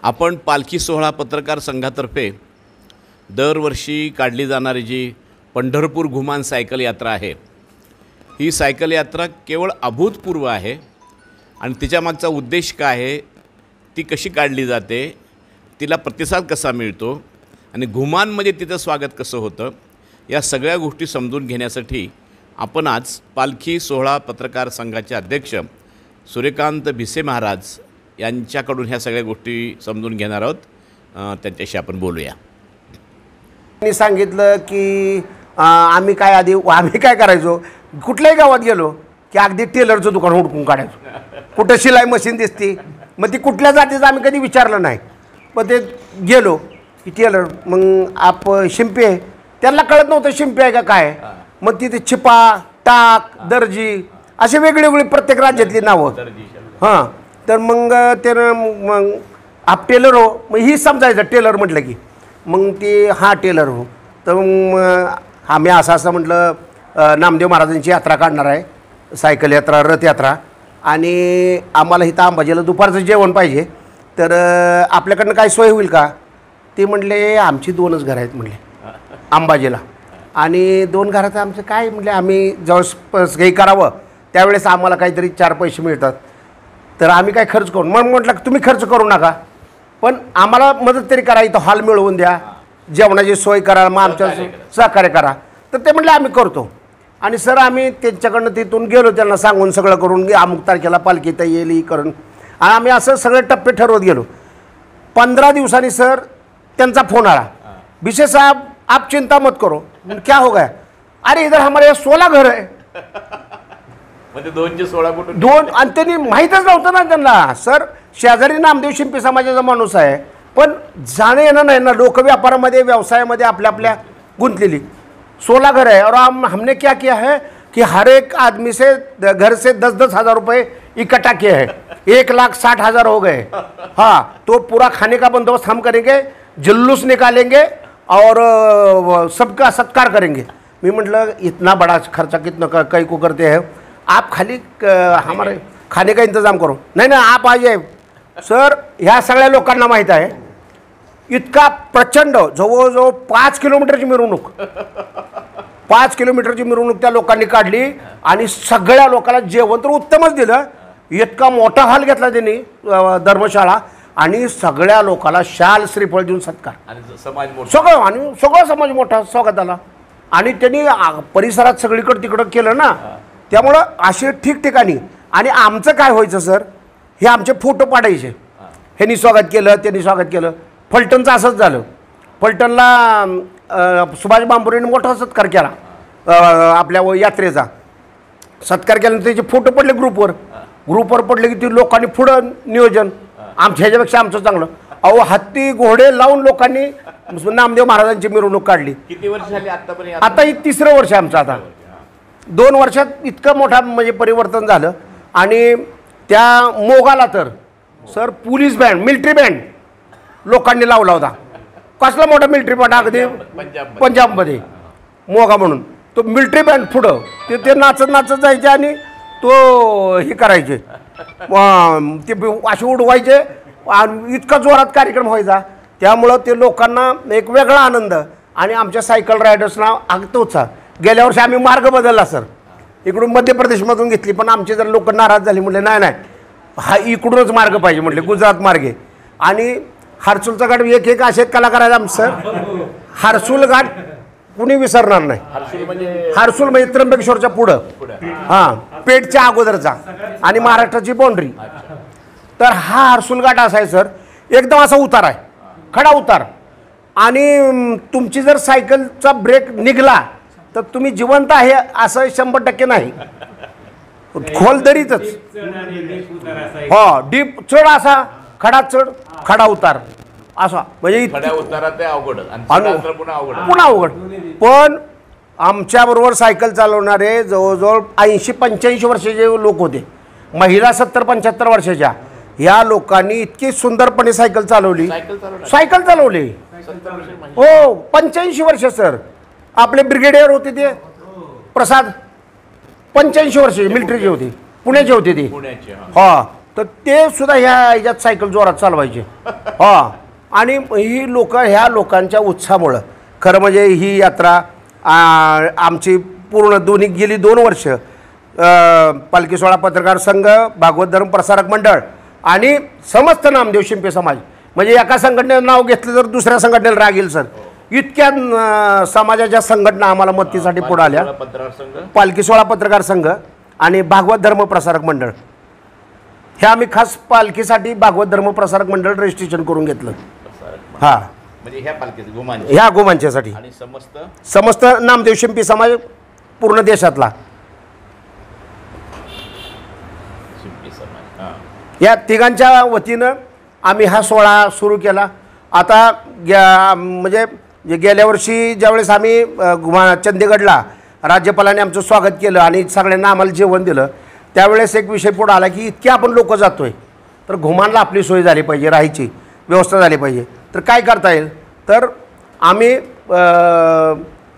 आपण पालखी सोहळा पत्रकार संघातर्फे दरवर्षी काढली जाणारी जी पंढरपूर घुमान सायकल यात्रा आहे, ही सायकल यात्रा केवळ अभूतपूर्व आहे आणि तिच्यामागचा उद्देश काय आहे, ती कशी काढली जाते, तिला प्रतिसाद कसा मिळतो आणि घुमानमध्ये तिचं स्वागत कसं होतं, या सगळ्या गोष्टी समजून घेण्यासाठी आपण आज पालखी सोहळा पत्रकार संघाचे अध्यक्ष सूर्यकांत भिसे महाराज यांच्याकडून ह्या सगळ्या गोष्टी समजून घेणार आहोत. त्यांच्याशी आपण बोलूया. मी सांगितलं की आम्ही काय करायचो, कुठल्याही गावात गेलो की अगदी टेलरचं दुकान हुडकून काढायचो. कुठं शिलाई मशीन दिसती, मग ती कुठल्या जातीचं आम्ही कधी विचारलं नाही. पण ते गेलो की टेलर, मग शिंपी आहे, त्यांना कळत नव्हतं शिंपी आहे का काय. मग तिथे छिपा, टाक, दर्जी असे वेगळी प्रत्येक राज्यातली नावं. हां, तर मग त्यानं मग आप टेलर हो, मग ही समजायचं टेलर म्हटलं की. मग ते हा टेलर हो, तर मग आम्ही असं म्हटलं नामदेव महाराजांची यात्रा काढणार आहे, सायकल यात्रा, रथयात्रा, आणि आम्हाला इथं अंबाजीला दुपारचं जेवण पाहिजे, तर आपल्याकडनं काय सोय होईल का. ते म्हटले आमची 2च घरं आहेत म्हणले अंबाजीला, आणि 2 घराचं आमचं काय म्हटले, आम्ही जवळपास काही करावं त्यावेळेस आम्हाला काहीतरी 4 पैसे मिळतात, तर आम्ही काय खर्च करू. मग म्हटलं तुम्ही खर्च करू नका, पण आम्हाला मदत तरी करा, इथं हॉल मिळवून द्या, जेवणाची सोय करा, मग आमच्या सहकार्य करा. तर ते म्हटले आम्ही करतो. आणि सर आम्ही त्यांच्याकडनं तिथून गेलो, त्यांना सांगून सगळं करून अमुक तारखेला पालखी तर येईल ही करून, आणि आम्ही असं सगळे टप्पे ठरवत गेलो. 15 दिवसांनी सर त्यांचा फोन आला, भिसे साहब आप चिंता मत करो. क्या हो गया, अरे इधर हमारे 16 घर है. म्हणजे 216 कुठून 2, आणि त्यांनी माहीतच नव्हतं ना त्यांना. सर शेजारी नामदेव शिंपी समाजाचा माणूस आहे, पण जाणं येणं नाही ना, लोकव्यापारामध्ये व्यवसायामध्ये आपल्या गुंतलेली. 16 घर है, और हमने क्या किया है कि हर एक आदमी से घर से 10-10 हज़ार रुपये इकट्ठा किए हैं, 1,60,000 हो गए. हाँ, तो पूरा खाने का बंदोबस्त हम करेंगे, जुलूस निकालेंगे और सबका सत्कार करेंगे. मैं मतलब इतना बड़ा खर्चा कितना कई को करते हैं, आप खाली हमारे खाने का इंतजाम करो. नहीं आप आइए. सर ह्या सगळ्या लोकांना माहीत आहे, इतका प्रचंड जवळजवळ 5 किलोमीटरची मिरवणूक, 5 किलोमीटरची मिरवणूक त्या लोकांनी काढली, आणि सगळ्या लोकांना जेवण तर उत्तमच दिलं. इतका मोठा हॉल घेतला त्यांनी, धर्मशाळा, आणि सगळ्या लोकांना शाल श्रीफळ देऊन सत्कार, सगळं समाज मोठा स्वागताला. आणि त्यांनी परिसरात सगळीकडे तिकडं केलं ना, त्यामुळं असे ठिकठिकाणी. आणि आमचं काय व्हायचं सर, हे आमचे फोटो पाडायचे, ह्यांनी स्वागत केलं, त्यांनी स्वागत केलं. फलटणचं असंच झालं. फलटणला सुभाष बांबुरेने मोठा सत्कार केला, आपल्या यात्रेचा सत्कार केल्यानंतर त्याचे फोटो पडले ग्रुपवर पडले की ते लोकांनी पुढं नियोजन, आमच्या ह्याच्यापेक्षा आमचं चांगलं. अहो हत्ती घोडे लावून लोकांनी नामदेव महाराजांची मिरवणूक काढली. किती वर्ष झाली आतापर्यंत? आता ही 3रं वर्ष आमचं. आता 2 वर्षात इतकं मोठा म्हणजे परिवर्तन झालं. आणि त्या मोगाला तर sir police band, military band लोकांनी लावला होता. कसला मोठा मिलिटरी बँड, अगदी पंजाबमध्ये मोगा म्हणून तो मिलिटरी बँड पुढं ते नाचत जायचे, आणि तो हे करायचे, ते असे उडवायचे, आणि इतका जोरात कार्यक्रम व्हायचा. त्यामुळं ते लोकांना एक वेगळा आनंद. आणि आमच्या सायकल रायडर्सना अगदी उत्साह. गेल्या वर्षी आम्ही मार्ग बदलला सर, इकडून मध्य प्रदेशमधून घेतली, पण आमचे जर लोक नाराज झाले, म्हटले नाही हा इकडूनच मार्ग पाहिजे, म्हटले गुजरात मार्गे. आणि हर्सुलचा घाट एक असे कलाकार आहेत आमचं सर. हर्सुल घाट कुणी विसरणार नाही. हर्सुल म्हणजे त्र्यंबकेश्वरच्या पुढं, हां, पेठच्या अगोदरचा आणि महाराष्ट्राची बाउंड्री. तर हा हर्सुल घाट असा आहे सर, एकदम असा उतार आहे, खडा उतार. आणि तुमची जर सायकलचा ब्रेक निघाला तर तुम्ही जिवंत आहे असं 100% नाही, खोल दरीतच. हो, डीप चढ, असा खडा चढ, खडा उतार असा, म्हणजे पुन्हा अवघड. पण आमच्याबरोबर सायकल चालवणारे जवळजवळ 80-85 वर्षाचे लोक होते, महिला 70-75 वर्षाच्या. या लोकांनी इतकी सुंदरपणे सायकल चालवली. हो, 85 वर्ष सर. आपले ब्रिगेडियर होते ते प्रसाद, 85 वर्षे मिलिटरीचे होते, पुण्याचे होते ते. हा, तर ते सुद्धा ह्याच्यात सायकल जोरात चालवायचे हां. आणि ही ह्या लोकांच्या उत्साहामुळं खरं म्हणजे ही यात्रा आमची पूर्ण गेली 2 वर्ष पालखी सोहळा पत्रकार संघ, भागवत धर्म प्रसारक मंडळ आणि समस्त नामदेव शिंपे समाज, म्हणजे एका संघटनेचं नाव घेतलं तर दुसऱ्या संघटनेला राग येईल सर, इतक्या समाजाच्या संघटना आम्हाला मदतीसाठी पुढे आल्या. पालखी सोहळा पत्रकार संघ आणि भागवत धर्म प्रसारक मंडळ हे आम्ही खास पालखीसाठी भागवत धर्म प्रसारक मंडळ रजिस्ट्रेशन करून घेतलं. हां, म्हणजे ह्या गोमांच्यासाठी आणि समस्त नामदेव शिंपी समाज पूर्ण देशातला या तिघांच्या वतीनं आम्ही हा सोहळा सुरू केला. आता म्हणजे गेल्या वर्षी ज्यावेळेस आम्ही चंदीगडला राज्यपालांनी आमचं स्वागत केलं आणि सगळ्यांना आम्हाला जेवण दिलं, त्यावेळेस एक विषय पुढे आला की इतके आपण लोक जातोय तर घुमानला आपली सोय झाली पाहिजे, राहायची व्यवस्था झाली पाहिजे. तर काय करता येईल, तर आम्ही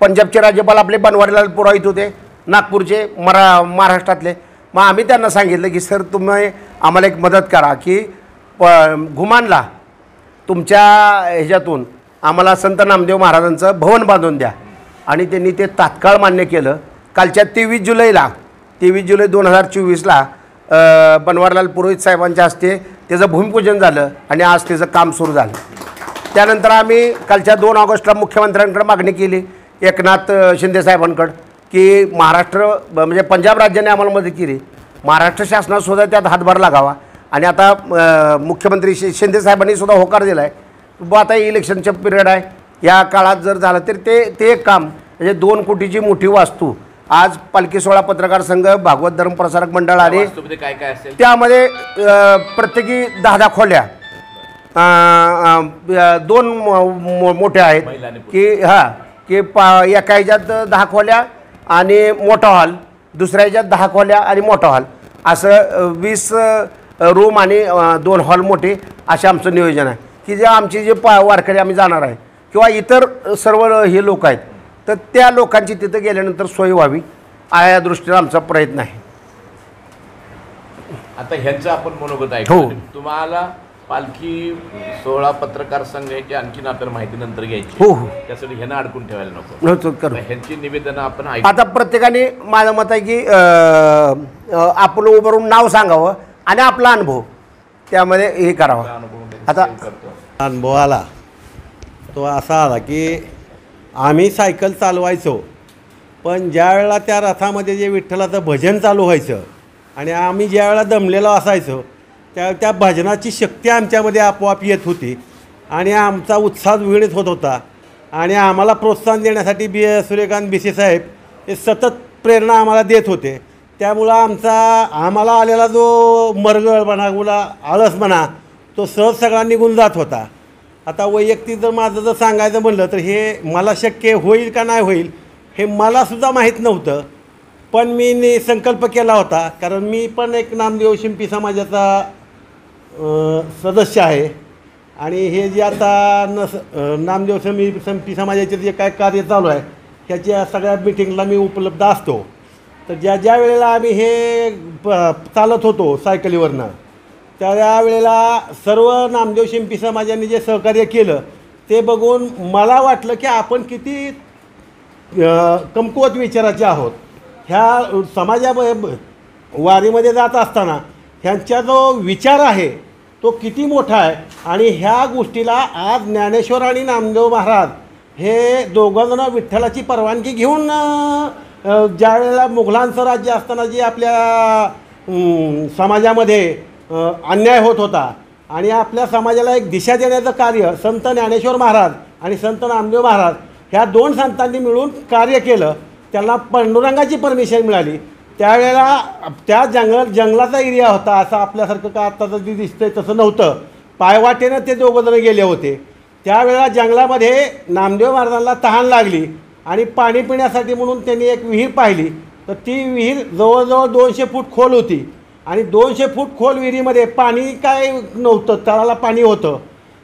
पंजाबचे राज्यपाल आपले बनवारीलाल पुरोहित होते, नागपूरचे महाराष्ट्रातले. मग आम्ही त्यांना सांगितलं की सर तुम्ही आम्हाला एक मदत करा की घुमानला तुमच्या ह्याच्यातून आम्हाला संत नामदेव महाराजांचं भवन बांधून द्या. आणि त्यांनी ते तात्काळ मान्य केलं. कालच्या 23 जुलै 2024ला बनवारीलाल पुरोहित साहेबांच्या हस्ते त्याचं भूमिपूजन झालं आणि आज त्याचं काम सुरू झालं. त्यानंतर आम्ही कालच्या 2 ऑगस्टला मुख्यमंत्र्यांकडे मागणी केली एकनाथ शिंदे साहेबांकडं की महाराष्ट्र म्हणजे पंजाब राज्याने आम्हाला मदत केली, महाराष्ट्र शासनासुद्धा त्यात हातभार लागावा. आणि आता मुख्यमंत्री शिंदे साहेबांनी सुद्धा होकार दिला आहे. आता इलेक्शनचं पिरियड आहे, या काळात जर झालं तर ते एक काम म्हणजे 2 कोटीची मोठी वास्तू आज पालखी सोहळा पत्रकार संघ, भागवत धर्म प्रसारक मंडळ आणि त्यामध्ये प्रत्येकी 10 खोल्या, 2 मोठ्या आहेत की की एका ह्याच्यात 10 खोल्या आणि मोठा हॉल, दुसऱ्या ह्याच्यात 10 खोल्या आणि मोठा हॉल, असं 20 रूम आणि 2 हॉल मोठे, असे आमचं नियोजन आहे की जे आमचे जे वारकरी आम्ही जाणार आहे किंवा इतर सर्व हे लोक आहेत तर त्या लोकांची तिथं गेल्यानंतर सोय व्हावी या दृष्टीने आमचा प्रयत्न आहे. आता ह्यांचं आपण मनोगत आहे. हो, तुम्हाला पालखी सोहळा पत्रकार संघ याची आणखीन आपल्याला माहिती नंतर घ्यायची. हो, त्यासाठी ह्यांना अडकून ठेवायला नको. ह्यांची निवेदनं आपण आता प्रत्येकाने माझं मत आहे की आपलं उभारून नाव सांगावं आणि आपला अनुभव त्यामध्ये हे करावा. आता अनुभव आला तो असा आला की आम्ही सायकल चालवायचो, पण ज्या वेळेला त्या रथामध्ये जे विठ्ठलाचं भजन चालू व्हायचं आणि आम्ही ज्या वेळेला दमलेलो असायचो त्या भजनाची शक्ती आमच्यामध्ये आपोआप येत होती आणि आमचा उत्साह द्विगुणित होत होता. आणि आम्हाला प्रोत्साहन देण्यासाठी सूर्यकांत बिसे साहेब हे सतत प्रेरणा आम्हाला देत होते. त्यामुळं आम्हाला आलेला जो मरगळ म्हणा आळस म्हणा तो सहज सगळा निघून जात होता. आता वैयक्तिक जर माझं जर सांगायचं म्हणलं तर हे मला शक्य होईल का नाही होईल हे मलासुद्धा माहीत नव्हतं, पण मी संकल्प केला होता. कारण मी पण एक नामदेव शिंपी समाजाचा सदस्य आहे आणि हे जे आता नामदेव शिंपी समाजाचे जे काय कार्य चालू आहे ह्याच्या सगळ्या मिटिंगला मी उपलब्ध असतो. तर ज्या वेळेला आम्ही हे चालत होतो सायकलीवरनं त्यावेळेला सर्व नामदेव शिंपी समाजाने जे सहकार्य केलं ते बघून मला वाटलं की आपण किती कमकुवत विचाराचे आहोत. ह्या वारीमध्ये जात असताना ह्यांचा जो विचार आहे तो किती मोठा आहे. आणि ह्या गोष्टीला आज ज्ञानेश्वर आणि नामदेव महाराज हे दोघंजणं विठ्ठलाची परवानगी घेऊन ज्या वेळेला मुघलांचं राज्य असताना जे आपल्या समाजामध्ये अन्याय होत होता आणि आपल्या समाजाला एक दिशा देण्याचं कार्य संत ज्ञानेश्वर महाराज आणि संत नामदेव महाराज ह्या 2 संतांनी मिळून कार्य केलं. त्यांना पांडुरंगाची परमिशन मिळाली. त्यावेळेला त्या जंगलाचा एरिया होता, असं आपल्यासारखं का आत्ता जे दिसतंय तसं नव्हतं. पायवाटेनं ते दोघंजणं गेले होते. त्यावेळेला जंगलामध्ये नामदेव महाराजांना तहान लागली आणि पाणी पिण्यासाठी म्हणून त्यांनी एक विहीर पाहिली. तर ती विहीर जवळजवळ 200 फूट खोल होती आणि 200 फूट खोल विहिरीमध्ये पाणी काय नव्हतं, तळाला पाणी होतं.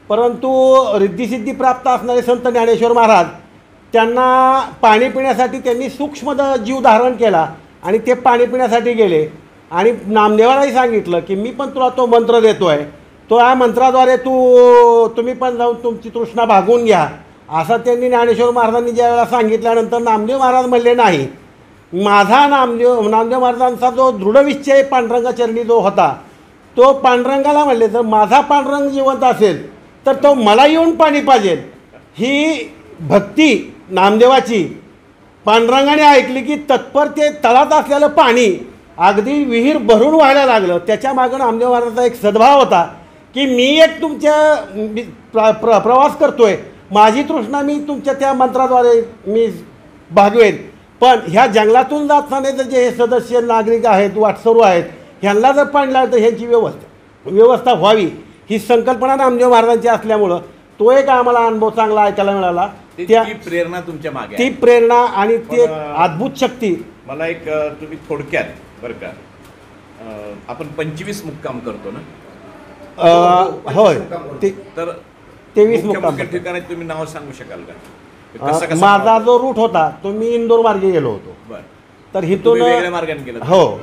परंतु रिद्धिसिद्धी प्राप्त असणारे संत ज्ञानेश्वर महाराज त्यांना पाणी पिण्यासाठी त्यांनी सूक्ष्म जीव धारण केला आणि ते पाणी पिण्यासाठी गेले आणि नामदेवालाही सांगितलं की मी पण तुला तो मंत्र देतो आहे, तो या मंत्राद्वारे तुम्ही पण जाऊन तुमची तृष्णा भागवून घ्या, असं त्यांनी ज्ञानेश्वर महाराजांनी ज्या वेळेला सांगितल्यानंतर नामदेव महाराज म्हणले नाही, माझा नामदेव महाराजांचा जो दृढनिश्चय पांडुरंगाचरणी जो होता, तो पांडुरंगाला म्हणले तर माझा पांडुरंग जिवंत असेल तर तो मला येऊन पाणी पाहिजे. ही भक्ती नामदेवाची पांडुरंगाने ऐकली की तत्पर ते तळात असलेलं पाणी अगदी विहीर भरून व्हायला लागलं. त्याच्या मागं नामदेव महाराजांचा एक सद्भाव होता की मी एक तुमच्या प्रवास करतोय, माझी तृष्णा मी तुमच्या त्या मंत्राद्वारे मी भागवेन, पण ह्या जंगलातून जाताना जर जे हे सदस्य नागरिक आहेत, वाटसरू आहेत, ह्यांना जर पाणी लागलं तर ह्यांची व्यवस्था व्हावी, ही संकल्पना नामदेव महाराजांची असल्यामुळं तो एक आम्हाला अनुभव चांगला ऐकायला मिळाला. त्या प्रेरणा तुमच्या मागे ती प्रेरणा आणि ती एक अद्भुत शक्ती. मला एक तुम्ही थोडक्यात बरं का, आपण 25 मुक्काम करतो ना? होय, तर 23 मुक्काम ठिकाणी तुम्ही नाव सांगू शकाल का? माझा जो रूट होता तो मी इंदोर मार्गे गेलो होतो. बरं. तर हिथून वेगळ्या मार्गाने गेलं? हो,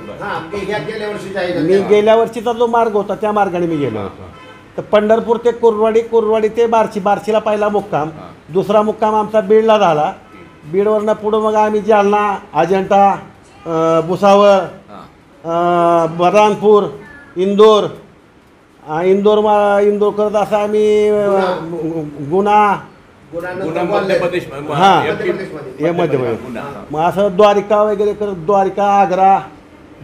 गेल्या मी गेल्या वर्षीचा जो मार्ग होता त्या मार्गाने मी गेलो होतो. तर पंढरपूर ते कुर्डवाडी ते बार्शीला पहिला मुक्काम, दुसरा मुक्काम आमचा बीडला झाला. बीडवरनं पुढं मग आम्ही जालना, अजंठा, भुसावळ, बऱ्हाणपूर, इंदोर करत असं आम्ही गुना, मध्य प्रदेश, हां हे मध्य प्रदेश, मग असं द्वारिका वगैरे करत, द्वारिका, आग्रा,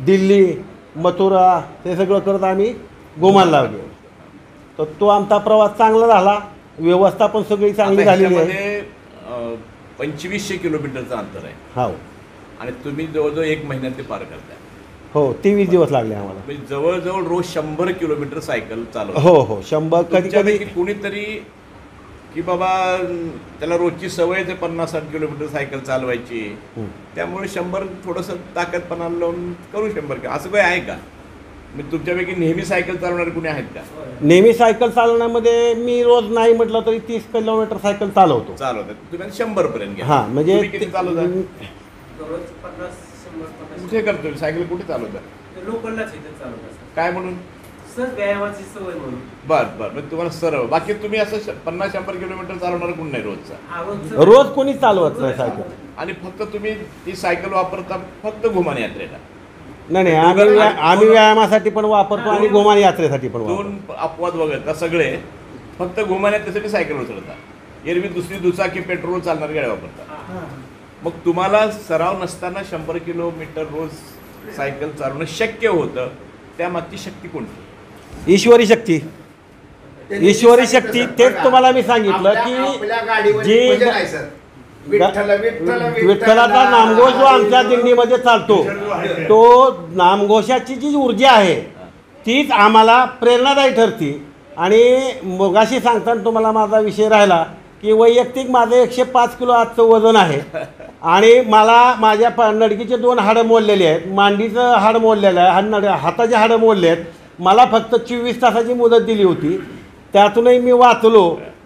दिल्ली, मथुरा हे सगळं करत आम्ही गोमानला गेलो. तर तो आमचा प्रवास चांगला झाला, व्यवस्था पण सगळी चांगली झालेली आहे. 2500 किलोमीटरचं अंतर आहे. हो, आणि तुम्ही जवळजवळ 1 महिन्यात ते पार करताय. हो, 23 दिवस लागले आम्हाला. म्हणजे जवळजवळ रोज 100 किलोमीटर सायकल चालवतो. हो, 100. कधी कुणीतरी की बाबा त्याला रोजची सवय आहे 50-60 किलोमीटर सायकल चालवायची, त्यामुळे 100 थोडंसं ताकदपणा लावून करू 100. असं काही आहे का? म्हणजे तुमच्यापैकी नेहमी सायकल चालवणारे कुणी आहेत का? नेहमी सायकल चालवण्यामध्ये मी रोज नाही म्हटलं तरी 30 किलोमीटर सायकल चालवतात. तुम्ही 100 पर्यंत घ्या. हां, म्हणजे किती चालवता? कुठे करतो सायकल? कुठे चालवता? लोकललाच इथे चालवतात. काय म्हणून? सर व्यायामाची सवय म्हणून. बरं. म्हणजे तुम्हाला सरळ, बाकी तुम्ही असं 50-100 किलोमीटर चालवणार कोण नाही रोजचा? रोज कोणी चालवत नाही सायकल. आणि फक्त तुम्ही ती सायकल वापरता फक्त घुमान यात्रेला? नाही, आम्ही व्यायामासाठी पण वापरतो आणि गोमान यात्रेसाठी पण वापरतो. 2 अपवाद वगळता सगळे फक्त घुमान यात्रेसाठी सायकल उचलता. एरवी दुसरी दुचाकी पेट्रोल चालणारी गाड्या वापरता. मग तुम्हाला सराव नसताना 100 किलोमीटर रोज सायकल चालवणं शक्य होतं, त्यामागची शक्ती कोणती? ईश्वरी शक्ती. तेच तुम्हाला मी सांगितलं की जी विठ्ठलाचा नामघोष जो आमच्या दिंडीमध्ये चालतो, तो नामघोषाची जी ऊर्जा आहे तीच आम्हाला प्रेरणादायी ठरते. आणि मगाशी सांगताना तुम्हाला माझा विषय राहिला की वैयक्तिक माझं 105 किलो आजचं वजन आहे आणि मला माझ्या नडगीचे 2 हाडं मोडलेले आहेत, मांडीचं हाड मोडलेलं आहे, हाताचे हाडं मोडले आहेत. मला फक्त 24 तासाची मुदत दिली होती, त्यातूनही मी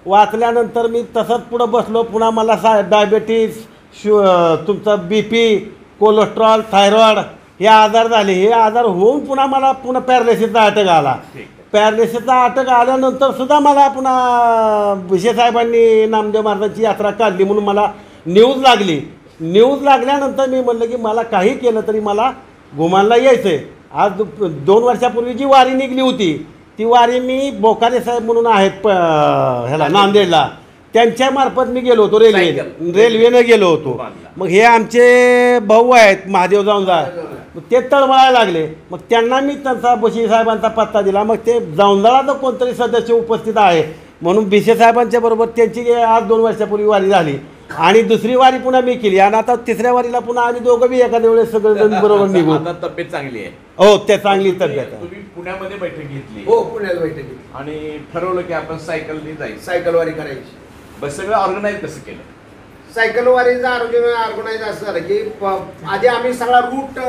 वाचल्यानंतर मी तसंच पुढं बसलो. पुन्हा मला डायबेटीस, तुमचा BP, कोलेस्ट्रॉल, थायरॉइड हे आजार झाले. हे आजार होऊन पुन्हा पॅरालिसिसचा अटक आला. पॅरालिसिसचा अटक आल्यानंतर सुद्धा मला पुन्हा भिसे साहेबांनी नामदेव महाराजांची यात्रा काढली म्हणून मला न्यूज लागली. न्यूज लागल्यानंतर मी म्हणलं की मला काही केलं तरी मला घुमानला यायचं आहे. आज 2 वर्षापूर्वी जी वारी निघली होती ती वारी मी बोकारे साहेब म्हणून आहेत ह्याला नांदेडला, त्यांच्यामार्फत मी गेलो होतो. रेल्वेनं गेलो होतो. मग हे आमचे भाऊ आहेत महादेव जाऊनजा, ते तळमळायला लागले. मग त्यांना मी त्यांचा बशी साहेबांचा पत्ता दिला. मग ते जाऊनजाला कोणतरी सदस्य उपस्थित आहे म्हणून भिसे साहेबांच्या बरोबर त्यांची आज 2 वर्षापूर्वी वारी झाली आणि दुसरी वारी पुन्हा मी केली. आणि आता 3ऱ्या वारीला पुन्हा आम्ही दोघं बी एखाद्या वेळेस सगळेजण बरोबर निघू. तब्येत चांगली आहे? हो, ते चांगली तब्येत आहे. तुम्ही पुण्यामध्ये बैठक घेतली? हो, पुण्यात बैठक घेतली आणि ठरवलं की आपण सायकलने जायचं, सायकलवारी करायची. बस सगळं ऑर्गनाईज कसं केलं? सायकलवारीचं ऑर्गनाईज असं झालं की आधी आम्ही सगळा रूट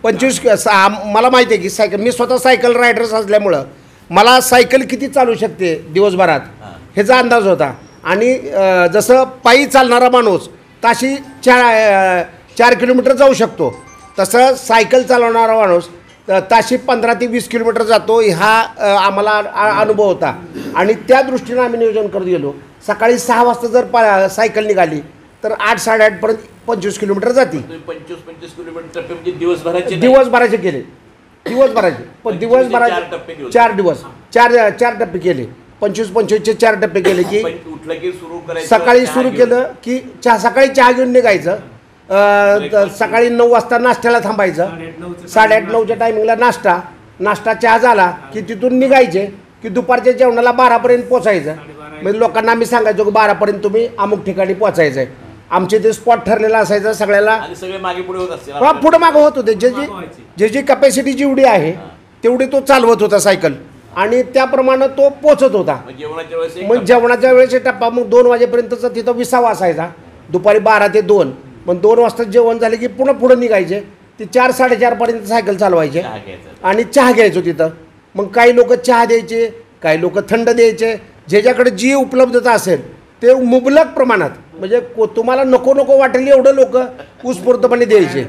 25 मला माहिती आहे की सायकल, मी स्वतः सायकल रायडर्स असल्यामुळं मला सायकल किती चालू शकते दिवसभरात ह्याचा अंदाज होता. आणि जसं पायी चालणारा माणूस ताशी 4 किलोमीटर जाऊ शकतो, तसं सायकल चालवणारा माणूस ताशी 15 ते 20 किलोमीटर जातो हा आम्हाला अनुभव होता आणि त्या दृष्टीनं आम्ही नियोजन करत गेलो. सकाळी 6 वाजता जर सायकल निघाली तर 8-8:30पर्यंत 25 किलोमीटर जाते. 25 किलोमीटर टप्पे म्हणजे दिवसभराचे दिवसभराचे केले, दिवसभराचे पण दिवसभराचे 4 दिवस 4 टप्पे केले. 25-25चे 4 टप्पे केले की उठलं की सुरू करायचं. सकाळी सुरू केलं की सकाळी चहा घेऊन निघायचं. सकाळी 9 वाजता नाश्त्याला थांबायचं. 8:30-9च्या टायमिंगला नाश्ता चहा झाला की तिथून निघायचे की दुपारच्या जेवणाला 12पर्यंत पोचायचं. म्हणजे लोकांना आम्ही सांगायचो की 12पर्यंत तुम्ही अमुक ठिकाणी पोचायचं आहे. आमचे ते स्पॉट ठरलेला असायचं सगळ्याला. सगळे मागे पुढे होत असते. पुढं मागं होत होते. जी कॅपॅसिटी जेवढी आहे तेवढी तो चालवत होता सायकल आणि त्याप्रमाणे तो पोचत होता. मग जेवणाच्या वेळेस टप्पा मग 2 वाजेपर्यंतचा तिथं विसावा असायचा. दुपारी 12 ते 2. मग 2 वाजता जेवण झाले की पुढे निघायचे. ते 4-4:30पर्यंत सायकल चालवायचे आणि चहा घ्यायचो तिथं. मग काही लोक चहा द्यायचे, काही लोक थंड द्यायचे. ज्याच्याकडे जी उपलब्धता असेल ते मुबलक प्रमाणात म्हणजे तुम्हाला नको वाटेल एवढं लोक उत्स्फूर्तपणे द्यायचे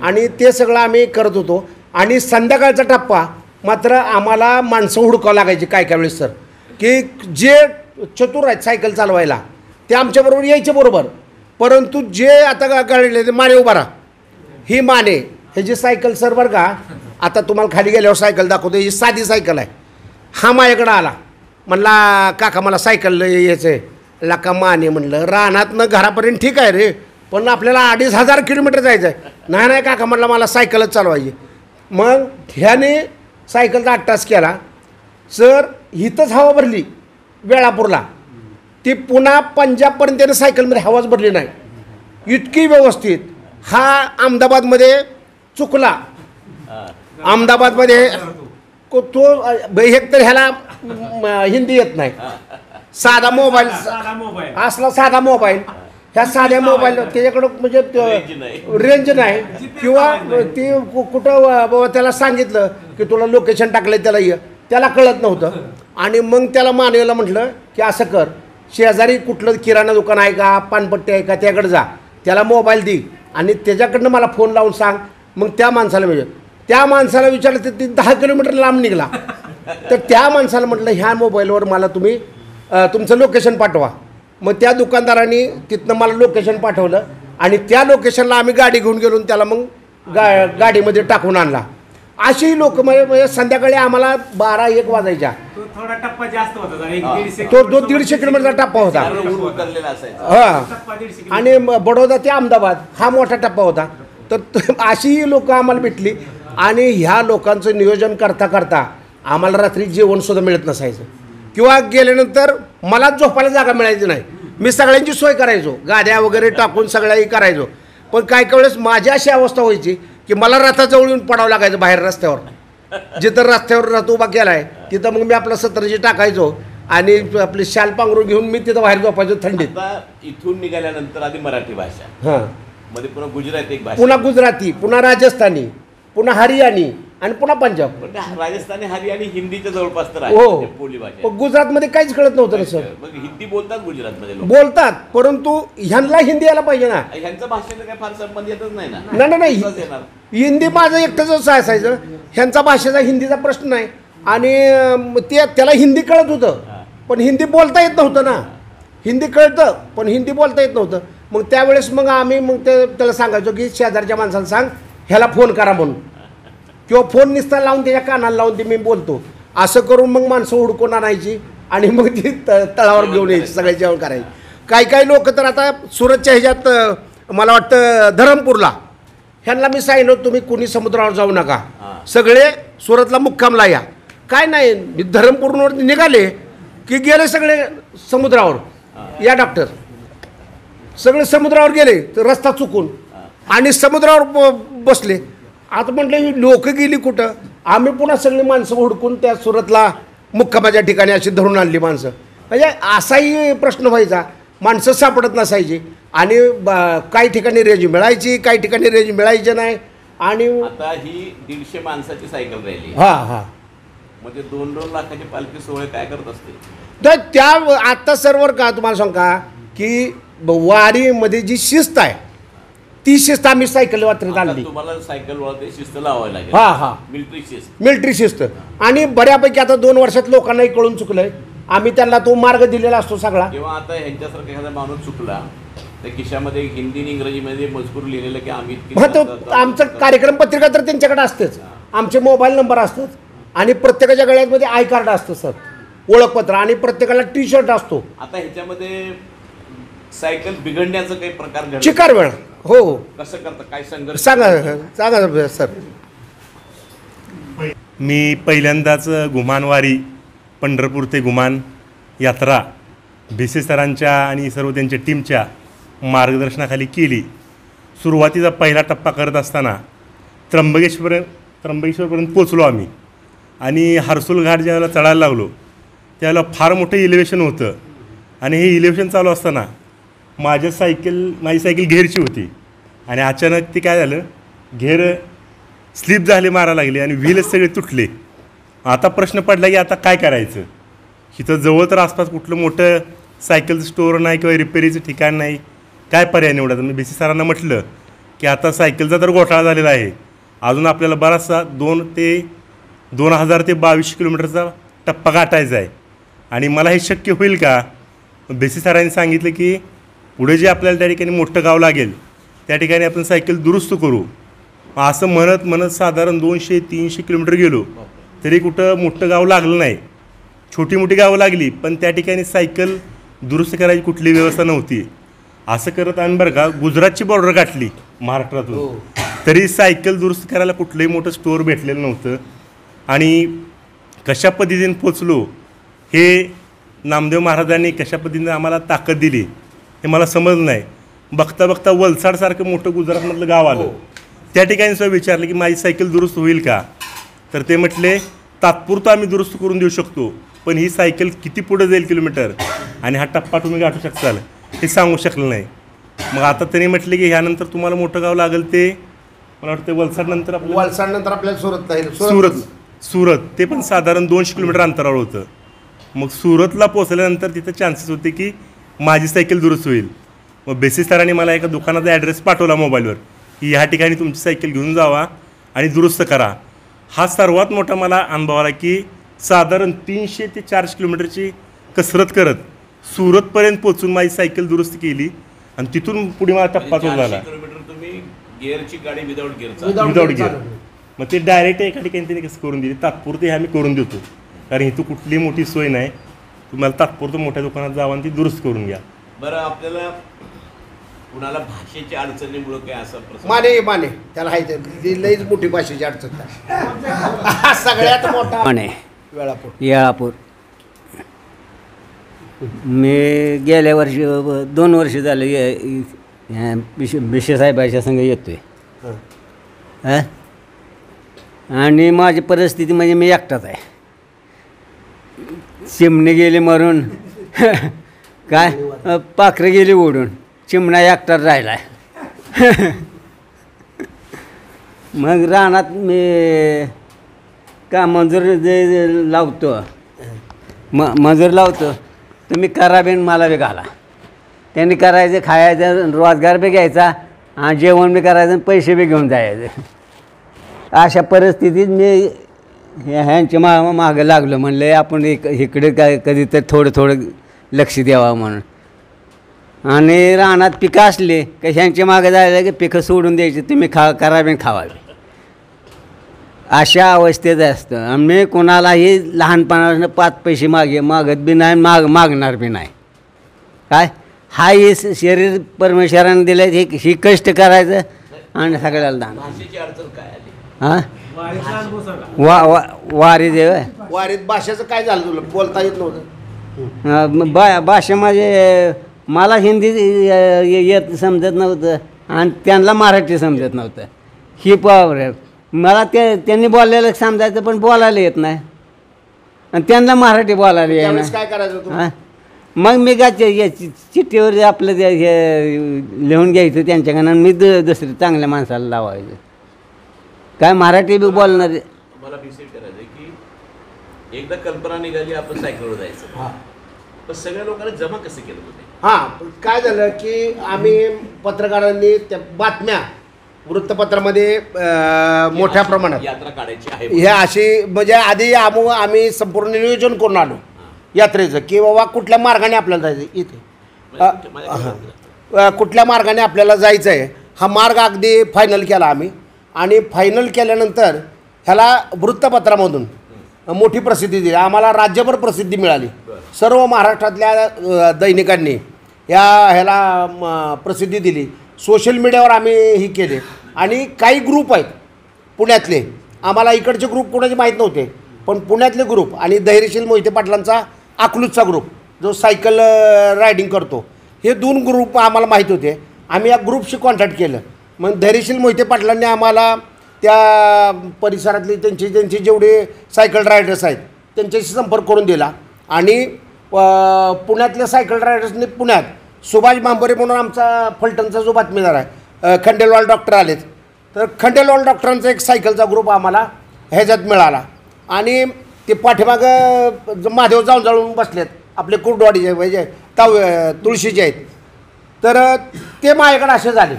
आणि ते सगळं आम्ही करत होतो. आणि संध्याकाळचा टप्पा मात्र आम्हाला माणसं हुडकावं लागायची काय वेळेस सर की जे चतुर आहेत सायकल चालवायला ते आमच्याबरोबर यायचे बरोबर. परंतु जे आता गाडीले ते माने उभारा ही माने हे जी सायकल सर बरं का आता तुम्हाला खाली गेल्यावर सायकल दाखवतो. ही साधी सायकल आहे. हा माझ्याकडं आला म्हणला काका मला सायकल यायचं आहे. लाका माने म्हणलं रानातनं घरापर्यंत ठीक आहे रे पण आपल्याला 2,500 किलोमीटर जायचं आहे. नाही काका म्हणलं मला सायकलच चालवायची. मग ह्याने सायकलचा 8 तास केला सर. इथंच हवा भरली वेळापूरला. ती पुन्हा पंजाबपर्यंत त्याने सायकलमध्ये हवाच भरली नाही. इतकी व्यवस्थित. हा अहमदाबादमध्ये चुकला. अहमदाबादमध्ये तो एक तर ह्याला हिंदी येत नाही. साधा मोबाईल असला साधा मोबाईल ह्या साध्या मोबाईल त्याच्याकडं म्हणजे रेंज नाही किंवा ती कुठं त्याला सांगितलं की तुला लोकेशन टाकलं त्याला कळत नव्हतं. आणि मग त्याला मानवाला म्हटलं की असं कर शेजारी कुठलं किराणा दुकान आहे का पानपट्टी आहे का त्याकडे जा त्याला मोबाईल दे आणि त्याच्याकडनं मला फोन लावून सांग. मग त्या माणसाला विचारलं तर ती 10 किलोमीटर लांब निघाला. तर त्या माणसाला म्हटलं ह्या मोबाईलवर मला तुम्ही तुमचं लोकेशन पाठवा. मग त्या दुकानदारांनी तिथनं मला लोकेशन पाठवलं आणि त्या लोकेशनला आम्ही गाडी घेऊन गेलो त्याला मग गाडीमध्ये टाकून आणला. अशी लोक म्हणजे संध्याकाळी आम्हाला 12-1 वाजायच्या. थोडा टप्पा जास्त होता. तो 150 किलोमीटरचा टप्पा होता. हां आणि बडोदा ते अहमदाबाद हा मोठा टप्पा होता. तर अशी लोक आम्हाला भेटली आणि ह्या लोकांचं नियोजन करता करता आम्हाला रात्री जेवणसुद्धा मिळत नसायचं किंवा गेल्यानंतर मला झोपायला जागा मिळायची नाही. मी सगळ्यांची सोय करायचो गाद्या वगैरे टाकून सगळ्याही करायचो. पण काही वेळेस माझी अशी अवस्था व्हायची की मला रथाजवळ येऊन पडावं लागायचं बाहेर रस्त्यावर. जिथं रस्त्यावर रथ उभा केला आहे तिथं मग मी आपलं 17 टाकायचो आणि आपली शाल पांघरून घेऊन मी तिथं बाहेर झोपायचो थंडीत. इथून निघाल्यानंतर आधी मराठी भाषा हां मध्ये पुन्हा गुजराती एक भाषा पुन्हा गुजराती पुन्हा राजस्थानी पुन्हा हरियाणी आणि पुन्हा पंजाब. राजस्थानी हरियाणी हिंदीच्या जवळपास तर हो बोली भाषा. पण गुजरातमध्ये काहीच कळत नव्हतं ना सर. हिंदी बोलतात गुजरातमध्ये लोक बोलतात परंतु ह्यांना हिंदी यायला पाहिजे ना. ह्यांचा भाषेला काय फार संबंध येतच नाही ना. नाही हिंदी माझं एकटंच असायचं. ह्यांचा भाषेचा हिंदीचा प्रश्न नाही आणि त्याला हिंदी कळत होतं पण हिंदी बोलता येत नव्हतं ना. हिंदी कळतं पण हिंदी बोलता येत नव्हतं. मग त्यावेळेस मग आम्ही मग त्याला सांगायचो की शेजारच्या माणसाला सांग ह्याला फोन करा म्हणून किंवा फोन निस्ता लावून त्याच्या कानाला लावून ते मी बोलतो. असं करून मग माणसं हुडकून आणायची आणि मग ती तळावर घेऊन यायची सगळे जेवण करायची. काही लोक तर आता सुरतच्या ह्याच्यात मला वाटतं धरमपूरला ह्यांना मी सांगितलं तुम्ही कुणी समुद्रावर जाऊ नका सगळे सुरतला मुक्कामला या. काय नाही धरमपूरवर निघाले की गेले सगळे समुद्रावर. या डॉक्टर सगळे समुद्रावर गेले तर रस्ता चुकून आणि समुद्रावर बसले. आता म्हटलं ही लोक गेली कुठं. आम्ही पुन्हा सगळी माणसं हुडकून त्या सुरतला मुक्कामाच्या ठिकाणी अशी धरून आणली माणसं. म्हणजे असाही प्रश्न व्हायचा. माणसं सापडत नसायची आणि काही ठिकाणी रेंज मिळायची काही ठिकाणी रेंज मिळायची नाही. आणि आता ही 150 माणसाची सायकल राहिली. हां म्हणजे 2-2 लाखाची पालखी सोहळे काय करत असते. तर त्या आत्ता सर्वर का तुम्हाला सांगा की वारीमध्ये जी शिस्त आहे ती शिस्त आम्ही सायकल वात्रत आता आणली. तुम्हाला सायकल वळते शिस्त लावावी लागेल. हा हा मिलिटरी शिस्त. मिलिटरी शिस्त. आणि बऱ्यापैकी आता 2 वर्षात लोकांनाही कळून चुकलंय. आम्ही त्यांना तो मार्ग दिलेला असतो सगळा. किंवा आता ह्यांच्यासारखा एखादा माणूस चुकला त्या खिशामध्ये हिंदी आणि इंग्रजीमध्ये मजकूर लिहिलेलं की आम्ही इतकी मग तो आमचं कार्यक्रम पत्रिका तर त्यांच्याकडे असतेच. आमचे मोबाईल नंबर असतात आणि प्रत्येकाच्या गळ्यामध्ये आय कार्ड असतं सर, ओळखपत्र, आणि प्रत्येकाला टी शर्ट असतो. आता ह्याच्यामध्ये सायकल बिघडण्याचं काही प्रकार घडला? चिकार वेळ. हो हो कसं करता, काय संघर्ष? सांगा सर. मी पहिल्यांदाच घुमानवारी पंढरपूर ते घुमान यात्रा भिसे सरांच्या आणि सर्व त्यांच्या टीमच्या मार्गदर्शनाखाली केली. सुरुवातीचा पहिला टप्पा करत असताना त्र्यंबकेश्वरपर्यंत पोचलो आम्ही. आणि हर्सुल घाट ज्यावेळेला चढायला लागलो त्यावेळेला फार मोठं इलेवेशन होतं. आणि हे इलेवेशन चालू असताना माझी सायकल घेरची होती. आणि अचानक ते काय झालं, घेर स्लिप झाले, मारायला लागले आणि व्हीलच सगळे तुटले. आता प्रश्न पडला की आता काय करायचं. इथं जवळ तर आसपास कुठलं मोठं सायकल स्टोअर नाही किंवा रिपेरीचं ठिकाण नाही, काय पर्याय निवडायचा. मी BC सरांना म्हटलं की आता सायकलचा तर घोटाळा झालेला आहे, अजून आपल्याला बराचसा 2000 ते 2200 किलोमीटरचा टप्पा गाठायचा आहे आणि मला हे शक्य होईल का. BC सरांनी सांगितलं की पुढे जे आपल्याला त्या ठिकाणी मोठं गाव लागेल त्या ठिकाणी आपण सायकल दुरुस्त करू. असं म्हणत साधारण 200-300 किलोमीटर गेलो तरी कुठं मोठं गाव लागलं नाही. छोटी मोठी गावं लागली पण त्या ठिकाणी सायकल दुरुस्त करायची कुठली व्यवस्था नव्हती. असं करत आम्ही बरं का गुजरातची बॉर्डर गाठली महाराष्ट्रातून, तरी सायकल दुरुस्त करायला कुठलंही मोठं स्टोअर भेटलेलं नव्हतं. आणि कशा पद्धतीने पोचलो हे नामदेव महाराजांनी कशा पद्धतीने आम्हाला ताकद दिली हे मला समजलं नाही. बघता बघता वलसाडसारखं मोठं गुजरातमधलं गाव आलं. त्या ठिकाणी सुद्धा विचारलं की माझी सायकल दुरुस्त होईल का. तर ते म्हटले तात्पुरतं आम्ही दुरुस्त करून देऊ शकतो, पण ही सायकल किती पुढे जाईल किलोमीटर आणि हा टप्पा तुम्ही गाठू शकताल हे सांगू शकलं नाही. मग आता त्यांनी म्हटले की ह्यानंतर तुम्हाला मोठं गाव लागेल ते मला वाटतं वलसाडनंतर आपल्याला सुरत ते पण साधारण 200 किलोमीटर अंतरावर होतं. मग सुरतला पोचल्यानंतर तिथं चान्सेस होते की माझी सायकल दुरुस्त होईल. मग BC सरांनी मला एका दुकानाचा ॲड्रेस पाठवला मोबाईलवर की ह्या ठिकाणी तुमची सायकल घेऊन जावा आणि दुरुस्त करा. हा सर्वात मोठा मला अनुभव आला की साधारण 300 ते 400 किलोमीटरची कसरत करत सुरतपर्यंत पोचून माझी सायकल दुरुस्त केली आणि तिथून पुढे मला टप्पा तो झाला. किलोमीटर तुम्ही गिअरची गाडी विदाऊट गिअर. Without gear. मग ते डायरेक्ट एका ठिकाणी त्यांनी कसं करून दिली, तात्पुरते हे आम्ही करून देतो कारण इथं कुठली मोठी सोय नाही, तुम्हाला तात्पुरतं मोठ्या दुकानात जावं आणि ती दुरुस्त करून घ्या. बरं, आपल्याला कुणाला भाषेची अडचणीमुळे काय असं प्रसंग? माने त्याला हाय लईच मोठी भाषेची अडचण सगळ्यात मोठा माने वेळापूर. येळापूर. मी गेल्या वर्षी 2 वर्ष झाले BC साहेबाच्या संग येतोय. आणि माझी परिस्थिती म्हणजे मी एकटाच आहे. चिमणे गेले मरून काय पाखरं गेली ओढून, चिमणा एकटाच राहिला आहे. मग रानात मी मजूर जे लावतो मजूर लावतो, तुम्ही करा बी मला बी घाला. त्यांनी करायचं, खायचं, रोजगार बी घ्यायचा आणि जेवण बी करायचं, पैसे बी घेऊन जायचे. अशा परिस्थितीत मी ह्यांच्या मागं लागलो. म्हणलं आपण इकडे काय कधी तर थोडं लक्ष द्यावं म्हणून. आणि रानात पिकं असली का ह्यांच्या मागं जायला की पिकं सोडून द्यायची, तुम्ही करा बी खावावी. अशा अवस्थेत असतं. आम्ही कोणालाही लहानपणापासून 5 पैसे मागत बी नाही, मागणार बी नाही. काय हा हे शरीर परमेश्वराने दिलं, ही कष्ट करायचं आणि सगळ्याला दान. भाषेची अडचण काय आली? हां वारीचा अनुभव सांगा. वारी देव वारीत भाषेचं काय झालं तुला, बोलता येत नव्हतं? भाषा माझे मला हिंदी येत समजत नव्हतं आणि त्यांना मराठी समजत नव्हतं. ही पावर मला त्यांनी बोललेलं समजायचं पण बोलायला येत नाही आणि त्यांना मराठी बोलायला येत त्यावेळेस नाही. काय करायचं तू? हां मग मी काय चिठ्ठीवर आपलं हे लिहून घ्यायचं त्यांच्याकडनं आणि मी दुसरी चांगल्या माणसाला लावायचं. काय मराठी बी बोलणार. मला विषय करायचं की एकदा कल्पना निघाली आपण सायकलवर जायचं. पण सगळ्या लोकांना जमा कसं केलं होते? हां, काय झालं की आम्ही पत्रकारांनी त्या बातम्या वृत्तपत्रामध्ये मोठ्या प्रमाणात यात्रा काढायची आहे हे अशी म्हणजे आधी आम्ही संपूर्ण नियोजन करून आलो यात्रेचं की बाबा कुठल्या मार्गाने आपल्याला जायचं इथे कुठल्या मार्गाने आपल्याला जायचं आहे हा मार्ग अगदी फायनल केला आम्ही. आणि फायनल केल्यानंतर ह्याला वृत्तपत्रामधून मोठी प्रसिद्धी दिली. आम्हाला राज्यभर प्रसिद्धी मिळाली. सर्व महाराष्ट्रातल्या दैनिकांनी ह्याला प्रसिद्धी दिली. सोशल मीडियावर आम्ही ही केले. आणि काही ग्रुप आहेत पुण्यातले, आम्हाला इकडचे ग्रुप कोणाचे माहीत नव्हते, पण पुण्यातले ग्रुप आणि धैर्यशील मोहिते पाटलांचा अकलूजचा ग्रुप जो सायकल रायडिंग करतो, हे 2 ग्रुप आम्हाला माहीत होते. आम्ही या ग्रुपशी कॉन्टॅक्ट केलं. मग धैर्यशील मोहिते पाटलांनी आम्हाला त्या परिसरातले त्यांचे जेवढे सायकल रायडर्स आहेत त्यांच्याशी संपर्क करून दिला. आणि पुण्यातल्या सायकल रायडर्सनी पुण्यात सुभाष मांबरे म्हणून आमचा फलटणचा जो बातमीदार आहे, खंडेलवाल डॉक्टर आलेत, तर खंडेलवाल डॉक्टरांचा एक सायकलचा ग्रुप आम्हाला ह्याच्यात मिळाला. आणि ते पाठीमागं महादेव जाळून बसलेत आपले कुर्डवाडीचे म्हणजे तुळशीचे आहेत. तर ते माझ्याकडे असे झाले.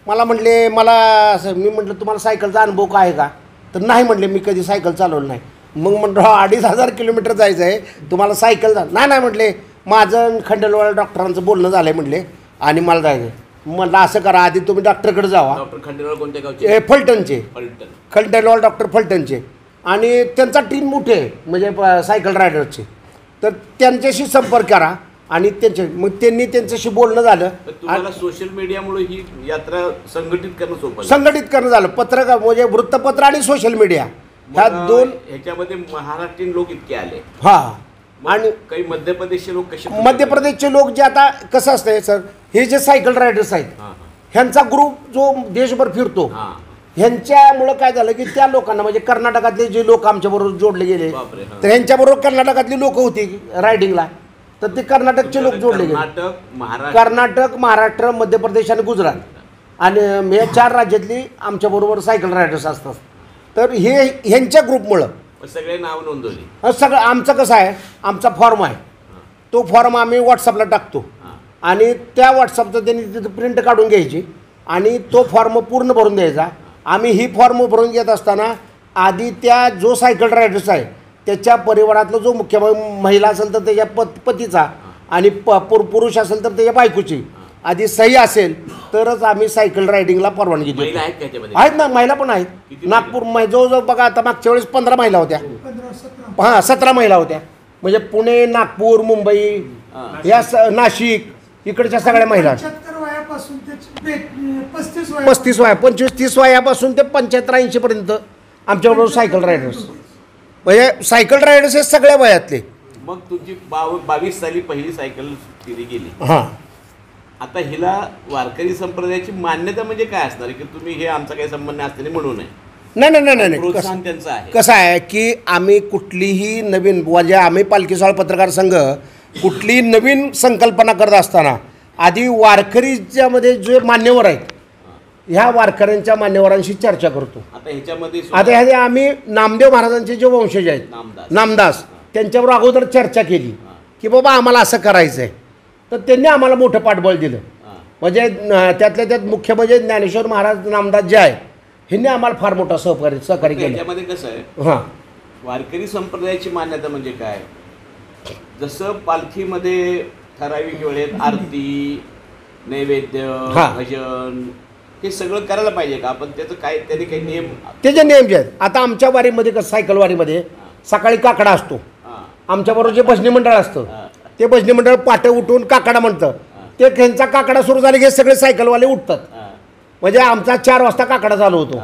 मला म्हटले मी म्हटलं तुम्हाला सायकलचा अनुभव काय आहे का? तर नाही म्हटले, मी कधी सायकल चालवलं नाही. मग म्हटलं 2500 किलोमीटर जायचं आहे, तुम्हाला सायकल नाही म्हटले, माझं खंडेलवाल डॉक्टरांचं बोलणं झालं आहे म्हटले आणि मला जायचं. म्हटलं असं करा, आधी तुम्ही डॉक्टरकडे जावा. डॉक्टर खंडेलवाल कोणत्या गावचे? फलटणचे. फलटण. खंडेलवाल डॉक्टर फलटणचे. आणि त्यांचा टीम मोठी आहे म्हणजे सायकल रायडरचे. तर त्यांच्याशी संपर्क करा. आणि मग त्यांनी त्यांच्याशी बोलणं झालं. तुम्हाला सोशल मीडियामुळे ही यात्रा संघटित करणं सोपं झालं. पत्रकार म्हणजे वृत्तपत्र आणि सोशल मीडिया ह्या 2 ह्याच्यामध्ये महाराष्ट्रीयन लोक इतके आले. हां. आणि काही मध्य प्रदेशचे लोक कसे? मध्य प्रदेशचे लोक जे आता कसं असतंय सर, हे जे सायकल रायडर्स आहेत ह्यांचा ग्रुप जो देशभर फिरतो, ह्यांच्यामुळं काय झालं की त्या लोकांना म्हणजे कर्नाटकातले जे लोक आमच्याबरोबर जोडले गेले, तर ह्यांच्याबरोबर कर्नाटकातली लोक होती रायडिंगला, तर ते कर्नाटकचे लोक जोडले गेले. कर्नाटक, महाराष्ट्र, मध्य प्रदेश आणि गुजरात आणि या 4 राज्यातली आमच्याबरोबर सायकल रायडर्स असतात. तर ह्यांच्या ग्रुपमुळं सगळे नाव नोंदवली. सगळं आमचं कसं आहे, आमचा फॉर्म आहे, तो फॉर्म आम्ही व्हॉट्सअपला टाकतो आणि त्या व्हॉट्सअपचं त्यांनी तिथं प्रिंट काढून घ्यायची आणि तो फॉर्म पूर्ण भरून द्यायचा. आम्ही ही फॉर्म भरून घेत असताना आधी त्या जो सायकल रायडर्स आहे त्याच्या परिवारातला जो मुख्य महिला असेल तर त्याच्या पतीचा आणि पुरुष असेल तर त्याच्या बायकोची आधी सही असेल तरच आम्ही सायकल रायडिंगला परवानगी देतो. आहेत ना, महिला पण आहेत. नागपूर जवळजवळ बघा आता मागच्या वेळेस 15 महिला होत्या. 17 महिला होत्या. म्हणजे पुणे, नागपूर, मुंबई, या नाशिक इकडच्या सगळ्या महिला. 35 वया 25-30 वयापासून ते 75-80 पर्यंत आमच्याबरोबर सायकल रायडर्स. म्हणजे सायकल रायडर्स हे सगळ्या वयातले. मग तुमची 22 साली पहिली सायकल फिरी गेली. हां. आता हिला वारकरी संप्रदायाची मान्यता म्हणजे काय असणार की तुम्ही हे आमचा काही संबंध असताना म्हणून आहे? नाही. प्रोत्साहन त्यांचं आहे. कसं आहे की आम्ही कुठलीही नवीन म्हणजे आम्ही पालखी सोहळा पत्रकार संघ कुठलीही नवीन संकल्पना करत असताना आधी वारकरीच्यामध्ये जे मान्यवर आहेत ह्या वारकऱ्यांच्या मान्यवरांशी चर्चा करतो. आता ह्याच्यामध्ये ह्याचे आम्ही नामदेव महाराजांचे जे वंशज आहेत नामदास त्यांच्यावर अगोदर चर्चा केली की बाबा आम्हाला असं करायचं आहे. तर त्यांनी आम्हाला मोठं पाठबळ दिलं. म्हणजे त्यातल्या त्यात मुख्य म्हणजे ज्ञानेश्वर महाराज नामदास जे आहे ह्यांनी आम्हाला फार मोठा सहकार्य केलं. याच्यामध्ये कसं आहे, हां, वारकरी संप्रदायाची मान्यता म्हणजे काय, जसं पालखीमध्ये ठराविक वेळेत आरती, नैवेद्य, भजन हे सगळं करायला पाहिजे का आपण? त्याचं काय त्याने काही नियम, त्याचे नियम जे आहेत. आता आमच्या वारीमध्ये कसं सायकल वारीमध्ये सकाळी काकडा असतो. आमच्याबरोबर जे भजनी मंडळ असतं ते भजनी मंडळ पाटे उठून काकडा म्हणतं. ते त्यांचा काकडा सुरू झाले की सगळे सायकलवाले उठतात. म्हणजे आमचा 4 वाजता काकडा चालू होतो.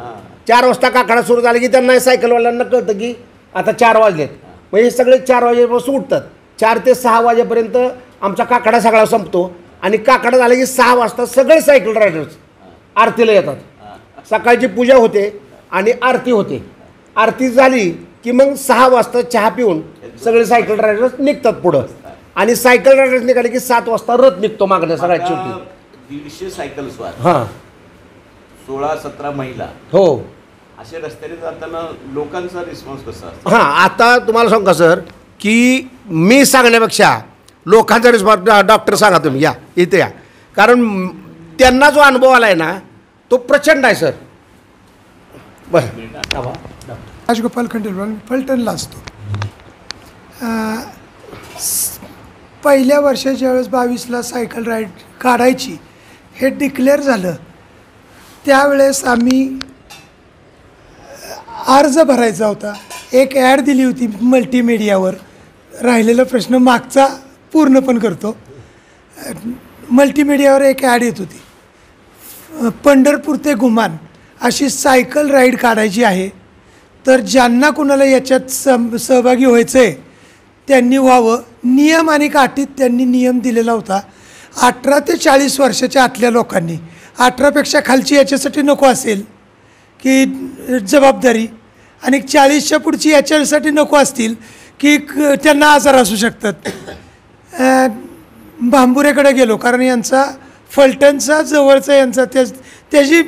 4 वाजता काकडा सुरू झाला की त्यांना सायकलवाल्यांना कळतं की आता 4 वाजलेत. म्हणजे सगळे 4 वाजेपासून उठतात. 4 ते 6 वाजेपर्यंत आमचा काकडा सगळा संपतो आणि काकडा झाला की 6 वाजता सगळे सायकल रायडर्स आरतीला येतात. सकाळची पूजा होते आणि आरती होते. आरती झाली की मग 6 वाजता चहा पिऊन सगळे सायकल रायडर्स निघतात पुढं आणि सायकल रायडर्स निघाले की 7 वाजता रथ निघतो मागण्या सगळ्यात शेवटी. 150 सायकल स्वार, हां, 16-17 महिला, हो, असे रस्त्याने जाताना लोकांचा रिस्पॉन्स कसा असतो? हां, आता तुम्हाला सांगू का सर की मी सांगण्यापेक्षा लोकांचा रिस्पॉन्स डॉक्टर सांगा तुम्ही या इथे या, कारण त्यांना जो अनुभव आला आहे ना तो प्रचंड आहे सर. बरं राजगोपाल खंडेलवाल, मी फलटणला असतो. पहिल्या वर्षाच्या वेळेस 22ला सायकल राईड काढायची हे डिक्लेअर झालं त्यावेळेस आम्ही अर्ज भरायचा होता. एक ॲड दिली होती मल्टीमीडियावर. राहिलेला प्रश्न मागचा पूर्ण पण करतो. मल्टीमीडियावर एक ॲड येत होती, पंढरपूर ते घुमान अशी सायकल राईड काढायची आहे, तर ज्यांना कुणाला याच्यात सहभागी व्हायचं आहे त्यांनी व्हावं. नियम आणि अटीत त्यांनी नियम दिलेला होता. 18 ते 40 वर्षाच्या आतल्या लोकांनी, 18पेक्षा खालची याच्यासाठी नको असेल की जबाबदारी, आणि 40च्या पुढची याच्यासाठी नको असतील की त्यांना आजार असू शकतात. भांबुरेकडे गेलो कारण यांचा फलटणचा जवळचा यांचा त्याची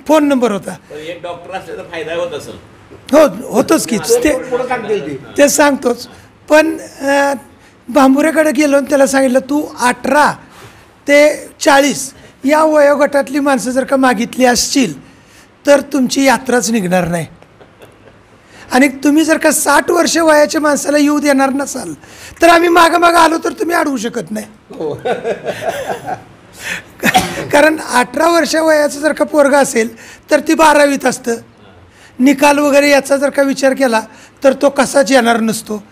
फोन नंबर होता. एक डॉक्टर असल्याचा फायदा होत असेल. हो होतोच की ते सांगतोच. पण भांबुरेकडे गेलो आणि त्याला सांगितलं तू 18 ते 40 या वयोगटातली माणसं जर का मागितली असतील तर तुमची यात्राच निघणार नाही, आणि तुम्ही जर का 60 वर्ष वयाच्या माणसाला येऊ देणार नसाल तर आम्ही मागं मागं आलो तर तुम्ही अडवू शकत नाही. कारण 18 वर्ष वयाचं जर का पोरगा असेल तर ती 12वीत असतं. निकाल वगैरे याचा जर का विचार केला तर तो कसाच येणार नसतो.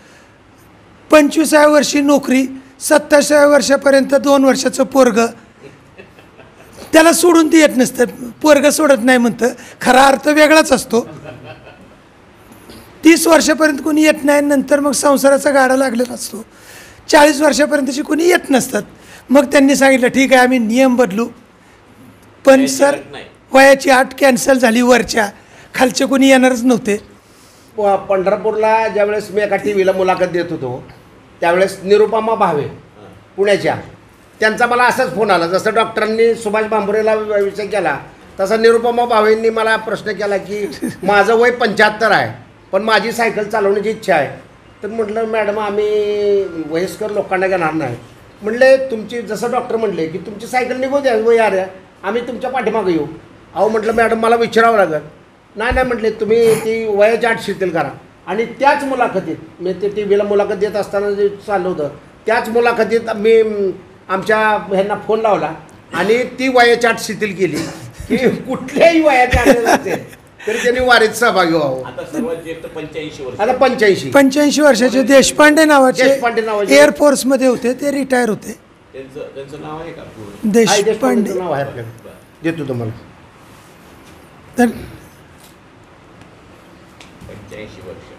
25व्या वर्षी नोकरी, 27व्या वर्षापर्यंत 2 वर्षाचं पोरगं, त्याला सोडून ती येत नसतं. पोरगं सोडत नाही म्हणतं, खरा अर्थ वेगळाच असतो. 30 वर्षापर्यंत कोणी येत नाही, नंतर मग संसाराचा गाडा लागलेला असतो. 40 वर्षापर्यंतची कोणी येत नसतात. मग त्यांनी सांगितलं ठीक आहे आम्ही नियम बदलू, पण सर वयाची अट कॅन्सल झाली. वरच्या खालचे कोणी येणारच नव्हते. पंढरपूरला ज्यावेळेस मी एका TV ला मुलाखत देत होतो त्यावेळेस निरुपमा भावे पुण्याच्या, त्यांचा मला असाच फोन आला. जसं डॉक्टरांनी सुभाष भांबुरेला विषय केला तसा निरुपमा भावेंनी मला प्रश्न केला की माझं वय 75 आहे पण माझी सायकल चालवण्याची इच्छा आहे. तर म्हटलं मॅडम आम्ही वयस्कर लोकांना घेणार नाही. म्हणले तुमची, जसं डॉक्टर म्हणले की तुमची सायकल निघू द्या वय आल्या, आम्ही तुमच्या पाठीमागं येऊ. अहो म्हटलं मॅडम मला विचारावं लागेल. नाही म्हटले तुम्ही ती वयाची अट शिथिल करा. आणि त्याच मुलाखतीत मी ते TV ला मुलाखत देत असताना जे चाललं होतं त्याच मुलाखतीत मी आमच्या ह्यांना फोन लावला आणि ती वयाची अट शिथिल केली की कुठल्याही वयाच्या अट असेल तरी त्यांनी वारीत सहभागी व्हावं. आता सर्वात जास्त 85 वर्ष. आता 85 वर्षाचे देशपांडे नावाचे एअरफोर्समध्ये होते, ते रिटायर होते. त्यांचं नाव आहे का? देशपांडे नाव आहे आपल्याकडे, देतो तुम्हाला. तर 85 वर्ष.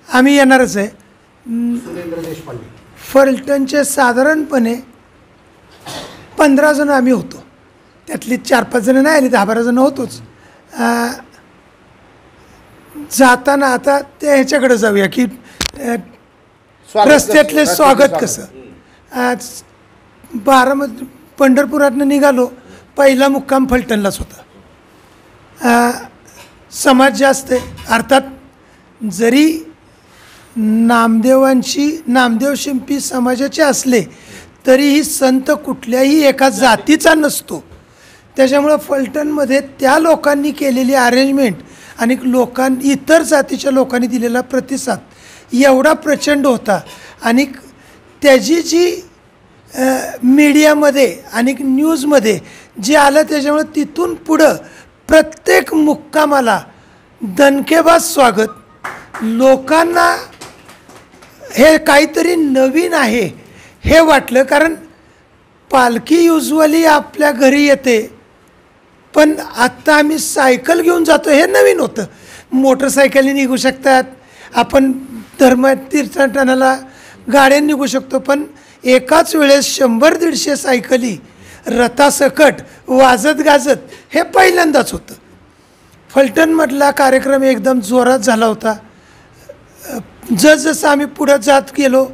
आम्ही येणारच आहे. सुरेंद्र देशपांडे फलटणचे साधारणपणे 15 जण आम्ही होतो. त्यातली 4-5 जण नाही आली, 10-12 जण होतोच. जाताना आता ते ह्याच्याकडे जाऊया की रस्त्यातले स्वागत कसं. 12 पंढरपुरातनं निघालो, पहिला मुक्काम फलटणलाच होता. समाज जास्त आहे. अर्थात जरी नामदेव शिंपी समाजाचे असले तरीही संत कुठल्याही एका जातीचा नसतो. त्याच्यामुळं फलटणमध्ये त्या लोकांनी केलेली अरेंजमेंट आणि इतर जातीच्या लोकांनी दिलेला प्रतिसाद एवढा प्रचंड होता. आणि त्याची जी मीडियामध्ये आणि न्यूजमध्ये जे आलं त्याच्यामुळं तिथून पुढं प्रत्येक मुक्कामाला दणकेबाज स्वागत. लोकांना हे काहीतरी नवीन आहे हे वाटलं, कारण पालखी युजली आपल्या घरी येते, पण आत्ता आम्ही सायकल घेऊन जातो हे नवीन होतं. मोटरसायकली निघू शकतात, आपण तीर्थाटनाला गाड्या निघू शकतो, पण एकाच वेळेस 100-150 सायकली रथासकट वाजत गाजत हे पहिल्यांदाच होतं. फलटणमधला कार्यक्रम एकदम जोरात झाला होता. जसजसं आम्ही पुढं जात गेलो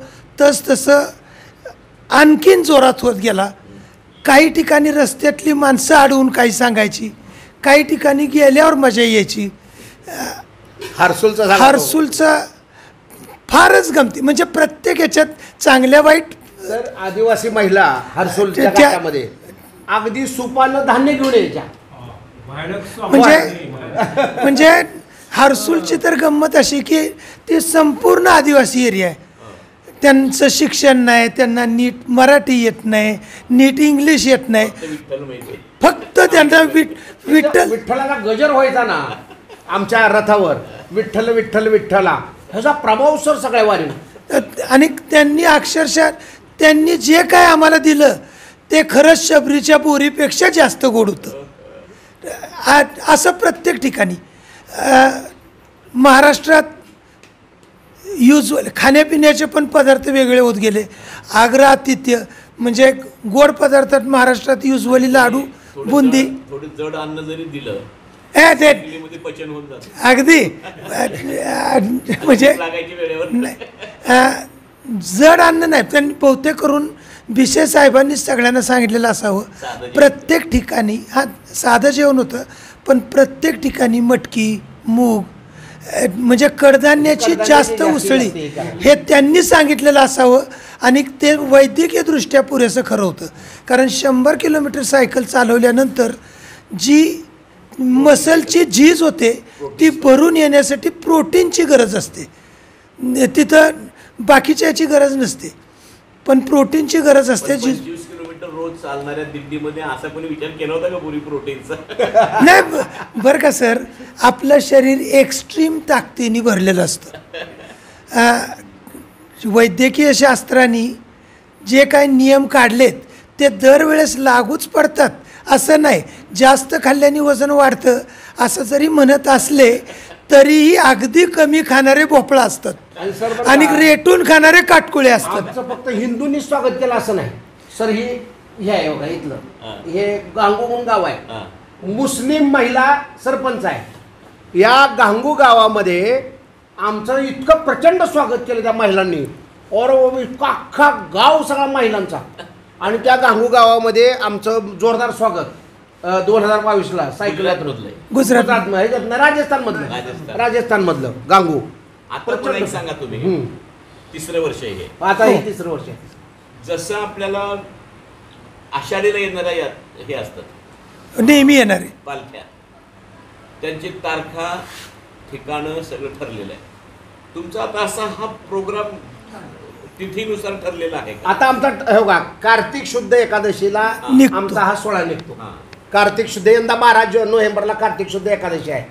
तसं आणखीन जोरात होत गेला. काही ठिकाणी रस्त्यातली माणसं अडवून काही सांगायची, काही ठिकाणी गेल्यावर मजा यायची. हर्सुलचा फारच गमती, म्हणजे प्रत्येक ह्याच्यात चांगल्या वाईट तर आदिवासी महिला हर्सुलच्या त्या- गावामध्ये अगदी सुपानं धान्य घेऊन यायच्या. म्हणजे हर्सुलची तर गंमत अशी की ती संपूर्ण आदिवासी एरिया आहे. त्यांचं शिक्षण नाही, त्यांना नीट मराठी येत नाही, नीट इंग्लिश येत नाही, फक्त त्यांना विठ्ठल विठ्ठलाचा गजर व्हायचा ना आमच्या रथावर, विठ्ठल विठ्ठल विठ्ठला, ह्याचा प्रभाव सर सगळ्या वारीनं. आणि त्यांनी अक्षरशः त्यांनी जे काय आम्हाला दिलं ते खरंच शबरीच्या बोरीपेक्षा जास्त गोड होतं. असं प्रत्येक ठिकाणी महाराष्ट्रात युजल खाण्यापिण्याचे पण पदार्थ वेगळे होत गेले. आग्रा आतिथ्य म्हणजे गोड पदार्थात महाराष्ट्रात युजवली लाडू, बुंदी, थोडी जड अन्न जरी दिलं ते मध्ये पचन होऊन जातं. अगदी म्हणजे लागायची वेळेवर जड अन्न नाही. त्यांनी बहुतेक करून भिसे साहेबांनी सगळ्यांना सांगितलेलं असावं, प्रत्येक ठिकाणी हा साधं जेवण होतं, पण प्रत्येक ठिकाणी मटकी, मूग म्हणजे कडधान्याची जास्त उसळी हे त्यांनी सांगितलेलं असावं. आणि ते वैद्यकीयदृष्ट्या पुरेसं खरं होतं. कारण 100 किलोमीटर सायकल चालवल्यानंतर जी मसलची झीज होते ती भरून येण्यासाठी प्रोटीनची गरज असते. तिथं बाकीच्या याची गरज नसते, पण प्रोटीनची गरज असते. 25 किलोमीटर रोज चालणाऱ्या दिल्लीमध्ये असा कोणी विचार केला होता का पुरी प्रोटीनचा? नाही बरं का सर, आपलं शरीर एक्स्ट्रीम ताकदीने भरलेलं असतं. वैद्यकीय शास्त्राने जे काही नियम काढलेत ते दरवेळेस लागूच पडतात असं नाही. जास्त खाल्ल्याने वजन वाढतं असं जरी म्हणत असले तरीही अगदी कमी खाणारे भोपळा असतात आणि रेटून खाणारे काटकुळे असतात. आमचं फक्त हिंदूंनी स्वागत केलं असं नाही सर. हे आहे बघा इथलं, हे गांगू म्हणून गाव आहे, मुस्लिम महिला सरपंच आहे. या गांगू गावामध्ये आमचं इतकं प्रचंड स्वागत केलं त्या महिलांनी, और इतका अख्खा गाव सगळा महिलांचा. आणि त्या गांगू गावामध्ये आमचं जोरदार स्वागत 2022ला सायकल यात्रेतलं गुजरात राजस्थानमधलं गांगू. आता पण एक सांगा तुम्ही, तिसरं वर्ष आहे हे. आता हे तिसरं वर्ष आहे. जसं आपल्याला आषाढीला येणाऱ्या हे असतात नेहमी येणारे पालख्या, त्यांची तारखा ठिकाणं सगळं ठरलेलं आहे. तुमचा आता असा हा प्रोग्राम तिथीनुसार ठरलेला आहे का? आता आमचा हो का कार्तिक शुद्ध एकादशीला निघतो. आमचा हा सोहळा निघतो. कार्तिक शुद्ध यंदा 12 नोव्हेंबरला कार्तिक शुद्ध एकादशी आहे.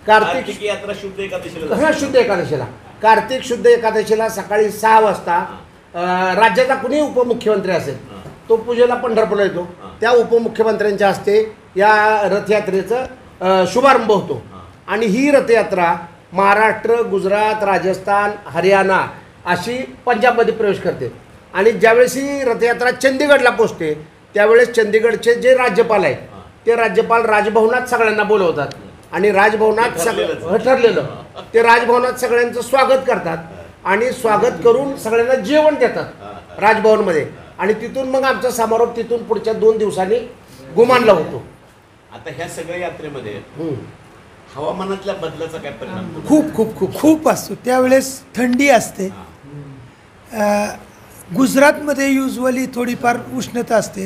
कार्तिक यात्रा शुद्ध एकादशीला शुद्ध एकादशीला कार्तिक शुद्ध एकादशीला सकाळी 6 वाजता राज्याचा कुणी उपमुख्यमंत्री असेल तो पूजेला पंढरपूरला येतो. त्या उपमुख्यमंत्र्यांच्या हस्ते या रथयात्रेचं शुभारंभ होतो. आणि ही रथयात्रा महाराष्ट्र, गुजरात, राजस्थान, हरियाणा अशी पंजाबमध्ये प्रवेश करते. आणि ज्यावेळेस ही रथयात्रा चंदीगडला पोचते त्यावेळेस चंदीगडचे जे राज्यपाल आहेत ते राज्यपाल राजभवनात सगळ्यांना बोलवतात आणि राजभवनात ठरलेलं ते राजभवनात सगळ्यांचं स्वागत करतात आणि स्वागत करून सगळ्यांना जेवण देतात राजभवनमध्ये. आणि तिथून मग आमचा समारोप तिथून पुढच्या 2 दिवसांनी गुमानला होतो. आता ह्या सगळ्या यात्रेमध्ये हवामानातल्या बदलाचा काय परिणाम होतो? खूप खूप खूप खूप असतो. त्यावेळेस थंडी असते. गुजरातमध्ये युजली थोडीफार उष्णता असते,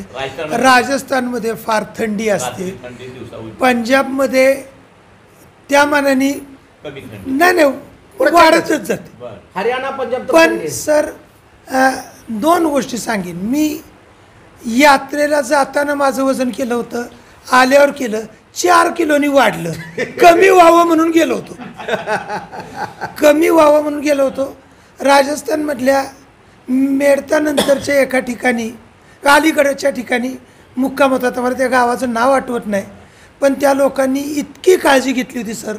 राजस्थानमध्ये फार थंडी असते, पंजाबमध्ये त्या मानाने नाही वाढतच जाते. हरियाणा, पंजाब. पण सर 2 गोष्टी सांगेन मी. यात्रेला जाताना माझं वजन केलं होतं, आल्यावर केलं 4 किलोनी वाढलं. कमी व्हावं म्हणून गेलो होतो. राजस्थानमधल्या मेडतानंतरच्या एका ठिकाणी, अलीकडच्या ठिकाणी मुक्काम होता. तर मला त्या गावाचं नाव आठवत नाही, पण त्या लोकांनी इतकी काळजी घेतली होती सर.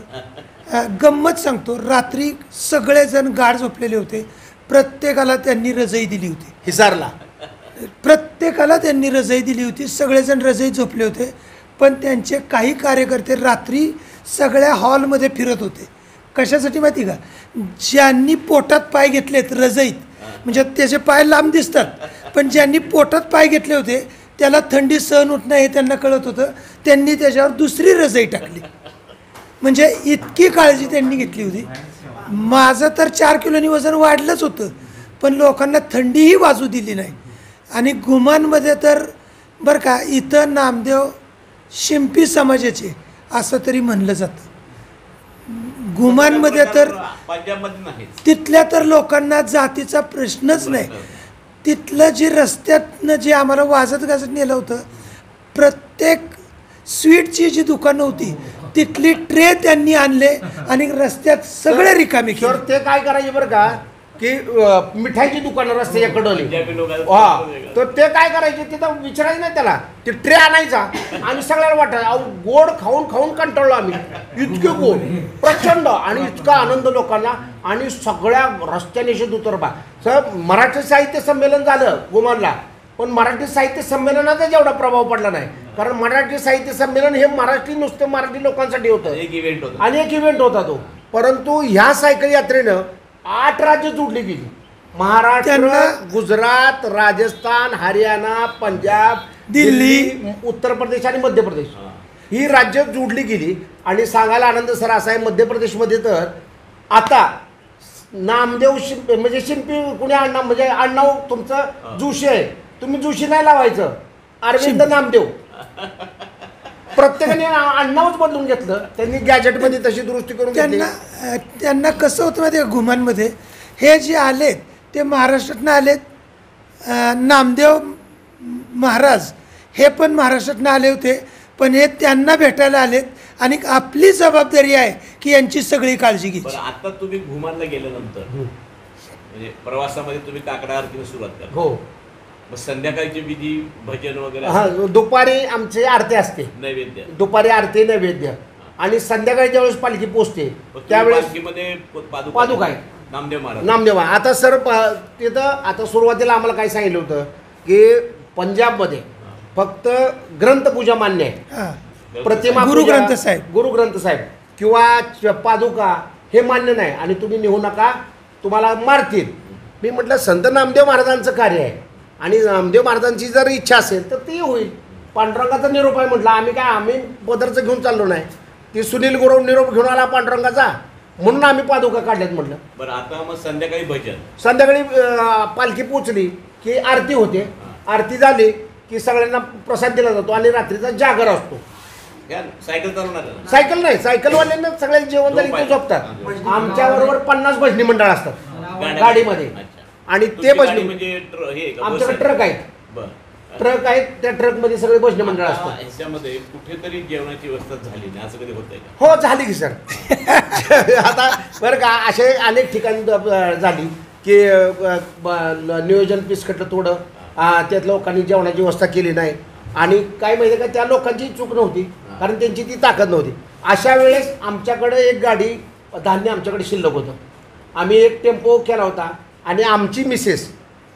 गंमत सांगतो, रात्री सगळेजण गाढ झोपलेले होते. प्रत्येकाला त्यांनी रजई दिली होती. हिसारला प्रत्येकाला त्यांनी रजई दिली होती. सगळेजण रजई झोपले होते. पण त्यांचे काही कार्यकर्ते रात्री सगळ्या हॉलमध्ये फिरत होते. कशासाठी माहिती का? ज्यांनी पोटात पाय घेतलेत रजईत, म्हणजे त्याचे पाय लांब दिसतात, पण ज्यांनी पोटात पाय घेतले होते त्याला थंडी सहन होत नाही हे त्यांना कळत होतं. त्यांनी त्याच्यावर दुसरी रजई टाकली. म्हणजे इतकी काळजी त्यांनी घेतली होती. माझं तर 4 किलोनी वजन वाढलंच होतं, पण लोकांना थंडीही वाजू दिली नाही. आणि घुमांमध्ये तर बरं का इथं नामदेव शिंपी समाजाचे असं तरी म्हणलं जातं. घुमांमध्ये तर पंजाबमध्ये नाही. तिथल्या तर लोकांना जातीचा प्रश्नच नाही. तिथलं जे रस्त्यातनं जे आम्हाला वाजत गाजत नेलं होतं, प्रत्येक स्वीटची जी दुकानं होती तिथली ट्रे त्यांनी आणले आणि रस्त्यात सगळे रिकामे तर केले. ते काय करायचे बरं का की मिठाईची दुकानं रस्त्याच्या कडवली, पंजाबी लोकांचं हा, वेगळं. तर ते काय करायचे तिथं विचारायचं नाही त्याला, ते ट्रे आणायचा आणि सगळ्याला वाटायचं अहो गोड खाऊन खाऊन कंटाळलो आम्ही, इतके गोड प्रचंड आणि इतका आनंद लोकांना. आणि सगळ्या रस्त्याने दुतर्फा सर मराठी साहित्य संमेलन झालं गुमानला, पण मराठी साहित्य संमेलनाचा जेवढा प्रभाव पडला नाही, कारण मराठी साहित्य संमेलन हे नुसते मराठी लोकांसाठी होतं, एक इव्हेंट होता. अनेक इव्हेंट होता तो. परंतु ह्या सायकल यात्रेनं 8 राज्य जोडली गेली. महाराष्ट्र, गुजरात, राजस्थान, हरियाणा, पंजाब, दिल्ली, उत्तर प्रदेश आणि मध्य प्रदेश ही राज्य जोडली गेली. आणि सांगायला आनंद सर असा आहे, मध्य प्रदेशमध्ये तर आता नामदेव शिंपी म्हणजे शिंपी कुणी आडनाव म्हणजे आडनाव तुमचं जोशी आहे, तुम्ही जोशी नाही लावायचं, अरविंद नामदेव. प्रत्येकाने आडनावच बदलून घेतलं त्यांनी, गॅजेटमध्ये तशी दुरुस्ती करून घेतली. त्यांना कसं होतं माहिती आहे, घुमांमध्ये हे जे आलेत ते महाराष्ट्रातनं आलेत. नामदेव महाराज हे पण महाराष्ट्रातनं आले होते, पण हे त्यांना भेटायला आलेत आणि आपली जबाबदारी आहे की यांची सगळी काळजी घ्यायची. आता तुम्ही घुमानला गेल्यानंतर म्हणजे प्रवासामध्ये तुम्ही काकडा आरतीने सुरुवात करा. हो, मग संध्याकाळची विधी भजन वगैरे हा, दुपारी आमची आरती असते, नैवेद्य. दुपारी आरती नैवेद्य, आणि संध्याकाळी ज्यावेळेस पालखी पोचते त्यावेळेस पालखीमध्ये पादुका आहे. नामदेव महाराज. नामदेव आता सर तिथं आता सुरुवातीला आम्हाला काय सांगितलं होतं की पंजाबमध्ये फक्त ग्रंथपूजा मान्य आहे, हां. प्रतिमा गुरु पूजा, ग्रंथ साहेब. गुरु ग्रंथ साहेब किंवा पादुका हे मान्य नाही आणि तुम्ही नेऊ नका, तुम्हाला मारतील. मी म्हटलं संत नामदेव महाराजांचं कार्य आहे आणि नामदेव महाराजांची जर इच्छा असेल तर ती होईल. पांडुरंगाचा निरोप आहे म्हटलं, आम्ही पदरचं घेऊन चाललो नाही, ती सुनील गुरव निरोप घेऊन आला पांडुरंगाचा म्हणून आम्ही पादुका काढल्यात म्हटलं. बरं आता मग संध्याकाळी भजन. संध्याकाळी पालखी पोचली की आरती होते, आरती झाली की सगळ्यांना प्रसाद दिला जातो आणि रात्रीचा जागर असतो. सायकल चालवणार. सायकल नाही, सायकलवाल्यांना सगळ्यांना जेवण झाली ते झोपतात. आमच्याबरोबर 50 भजनी मंडळ असतात गाडीमध्ये आणि ते भजनी म्हणजे आमच्याकडे ट्रक आहेत, ट्रक आहेत, त्या ट्रकमध्ये सगळे भजनी मंडळ असतात. ह्याच्यामध्ये कुठेतरी जेवणाची व्यवस्था झाली नाही असं कधी होतंय का? हो झाली की सर. आता बरं का असे अनेक ठिकाणी झाली की नियोजन पिसकटलं थोडं, त्यात लोकांनी जेवणाची व्यवस्था केली नाही आणि काय माहिती का त्या लोकांची चूक नव्हती, कारण त्यांची ती ताकद नव्हती. अशा वेळेस आमच्याकडे एक गाडी धान्य आमच्याकडे शिल्लक होतं, आम्ही एक टेम्पो केला होता आणि आमची मिसेस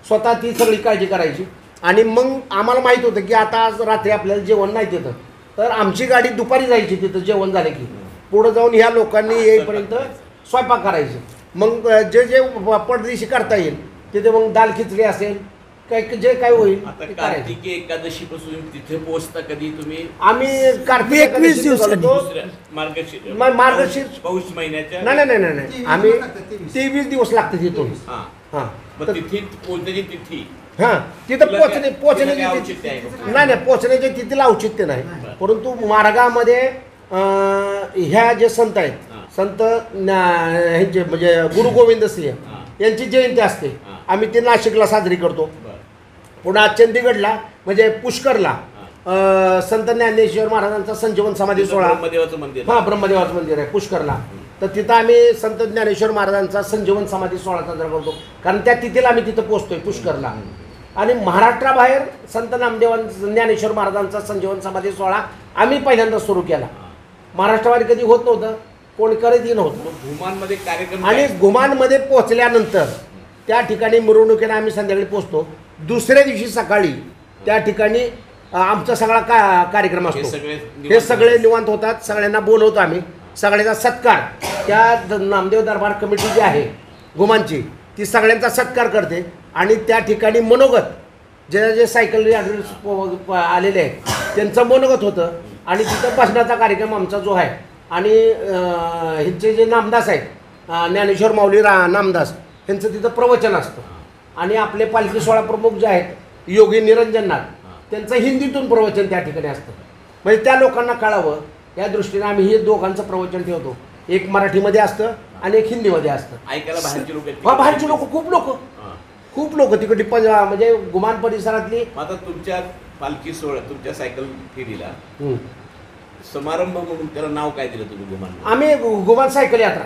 स्वतः ती सगळी काळजी करायची. आणि मग आम्हाला माहीत होतं की आता आज रात्री आपल्याला जेवण नाही तिथं, तर आमची गाडी दुपारी जायची तिथं जेवण झालं की पुढं जाऊन ह्या लोकांनी येईपर्यंत स्वयंपाक करायचे. मग जे जे पडदिशी करता येईल तिथे मग दाल खिचडी असेल काय जे काय होईल आता ते करायचं. कार्तिकी एकादशी पासून तिथे पोहोचता कधी तुम्ही? आम्ही कार्तिक 21 दिवसांनी. दुसऱ्या मार्गशीर्ष पौष महिन्याच्या. नाही आम्ही 23 दिवस लागते तिथून. हा हां मग तिथे पोहोचण्याची तिथी. हां तिथं तिला पोचण्याची काय तिथी औचित्य आहे का? नाही पोचण्याच्या तिथीला औचित्य नाही, परंतु मार्गामध्ये ह्या जे संत आहेत, संत ह्यांचे म्हणजे गुरु गोविंद सिंह यांची जयंती असते, आम्ही ती नाशिकला साजरी करतो. पुन्हा चंदीगडला म्हणजे पुष्करला संत ज्ञानेश्वर महाराजांचा संजीवन समाधी सोहळा, ब्रह्मदेवाचं मंदिर. हां ब्रह्मदेवाचं मंदिर आहे पुष्करला, तर तिथं आम्ही संत ज्ञानेश्वर महाराजांचा संजीवन समाधी सोहळा साजरा करतो, कारण त्या तिथीला आम्ही तिथं पोहोचतोय पुष्करला. आणि महाराष्ट्राबाहेर संत ज्ञानेश्वर महाराजांचा संजीवन समाधी सोहळा आम्ही पहिल्यांदा सुरू केला. महाराष्ट्राबाहेर कधी होत नव्हतं, कोण करतही नव्हतं. घुमानमध्ये कार्यक्रम आणि घुमानमध्ये पोहोचल्यानंतर त्या ठिकाणी मिरवणुकीने आम्ही संध्याकाळी पोहोचतो. दुसऱ्या दिवशी सकाळी त्या ठिकाणी आमचा सगळा कार्यक्रम असतो. हे सगळे निवांत होतात, सगळ्यांना बोलवतो आम्ही, सगळ्यांचा सत्कार त्या नामदेव दरबार कमिटी जी आहे घुमानची ती सगळ्यांचा सत्कार करते आणि त्या ठिकाणी मनोगत जे सायकल आलेले आहेत त्यांचं मनोगत होतं आणि तिथं भजनाचा कार्यक्रम आमचा जो आहे आणि ह्यांचे जे नामदास आहेत ज्ञानेश्वर माऊली नामदास यांचं तिथं प्रवचन असतं. आणि आपले पालखी सोहळा प्रमुख जे आहेत योगी निरंजननाथ, त्यांचं हिंदीतून प्रवचन त्या ठिकाणी असतं. म्हणजे त्या लोकांना कळावं या दृष्टीने आम्ही हे दोघांचं प्रवचन ठेवतो. एक मराठीमध्ये असतं आणि एक हिंदीमध्ये असतं. ऐकायला बाहेरचे लोक येतात. बाहेरचे लोक खूप लोक तिकडे म्हणजे गुमान परिसरातली. आता तुमच्या पालखी सोहळा, तुमच्या सायकल फेरीला समारंभ म्हणून त्याला नाव काय दिलं तुम्ही गुमान? आम्ही गुमान सायकल यात्रा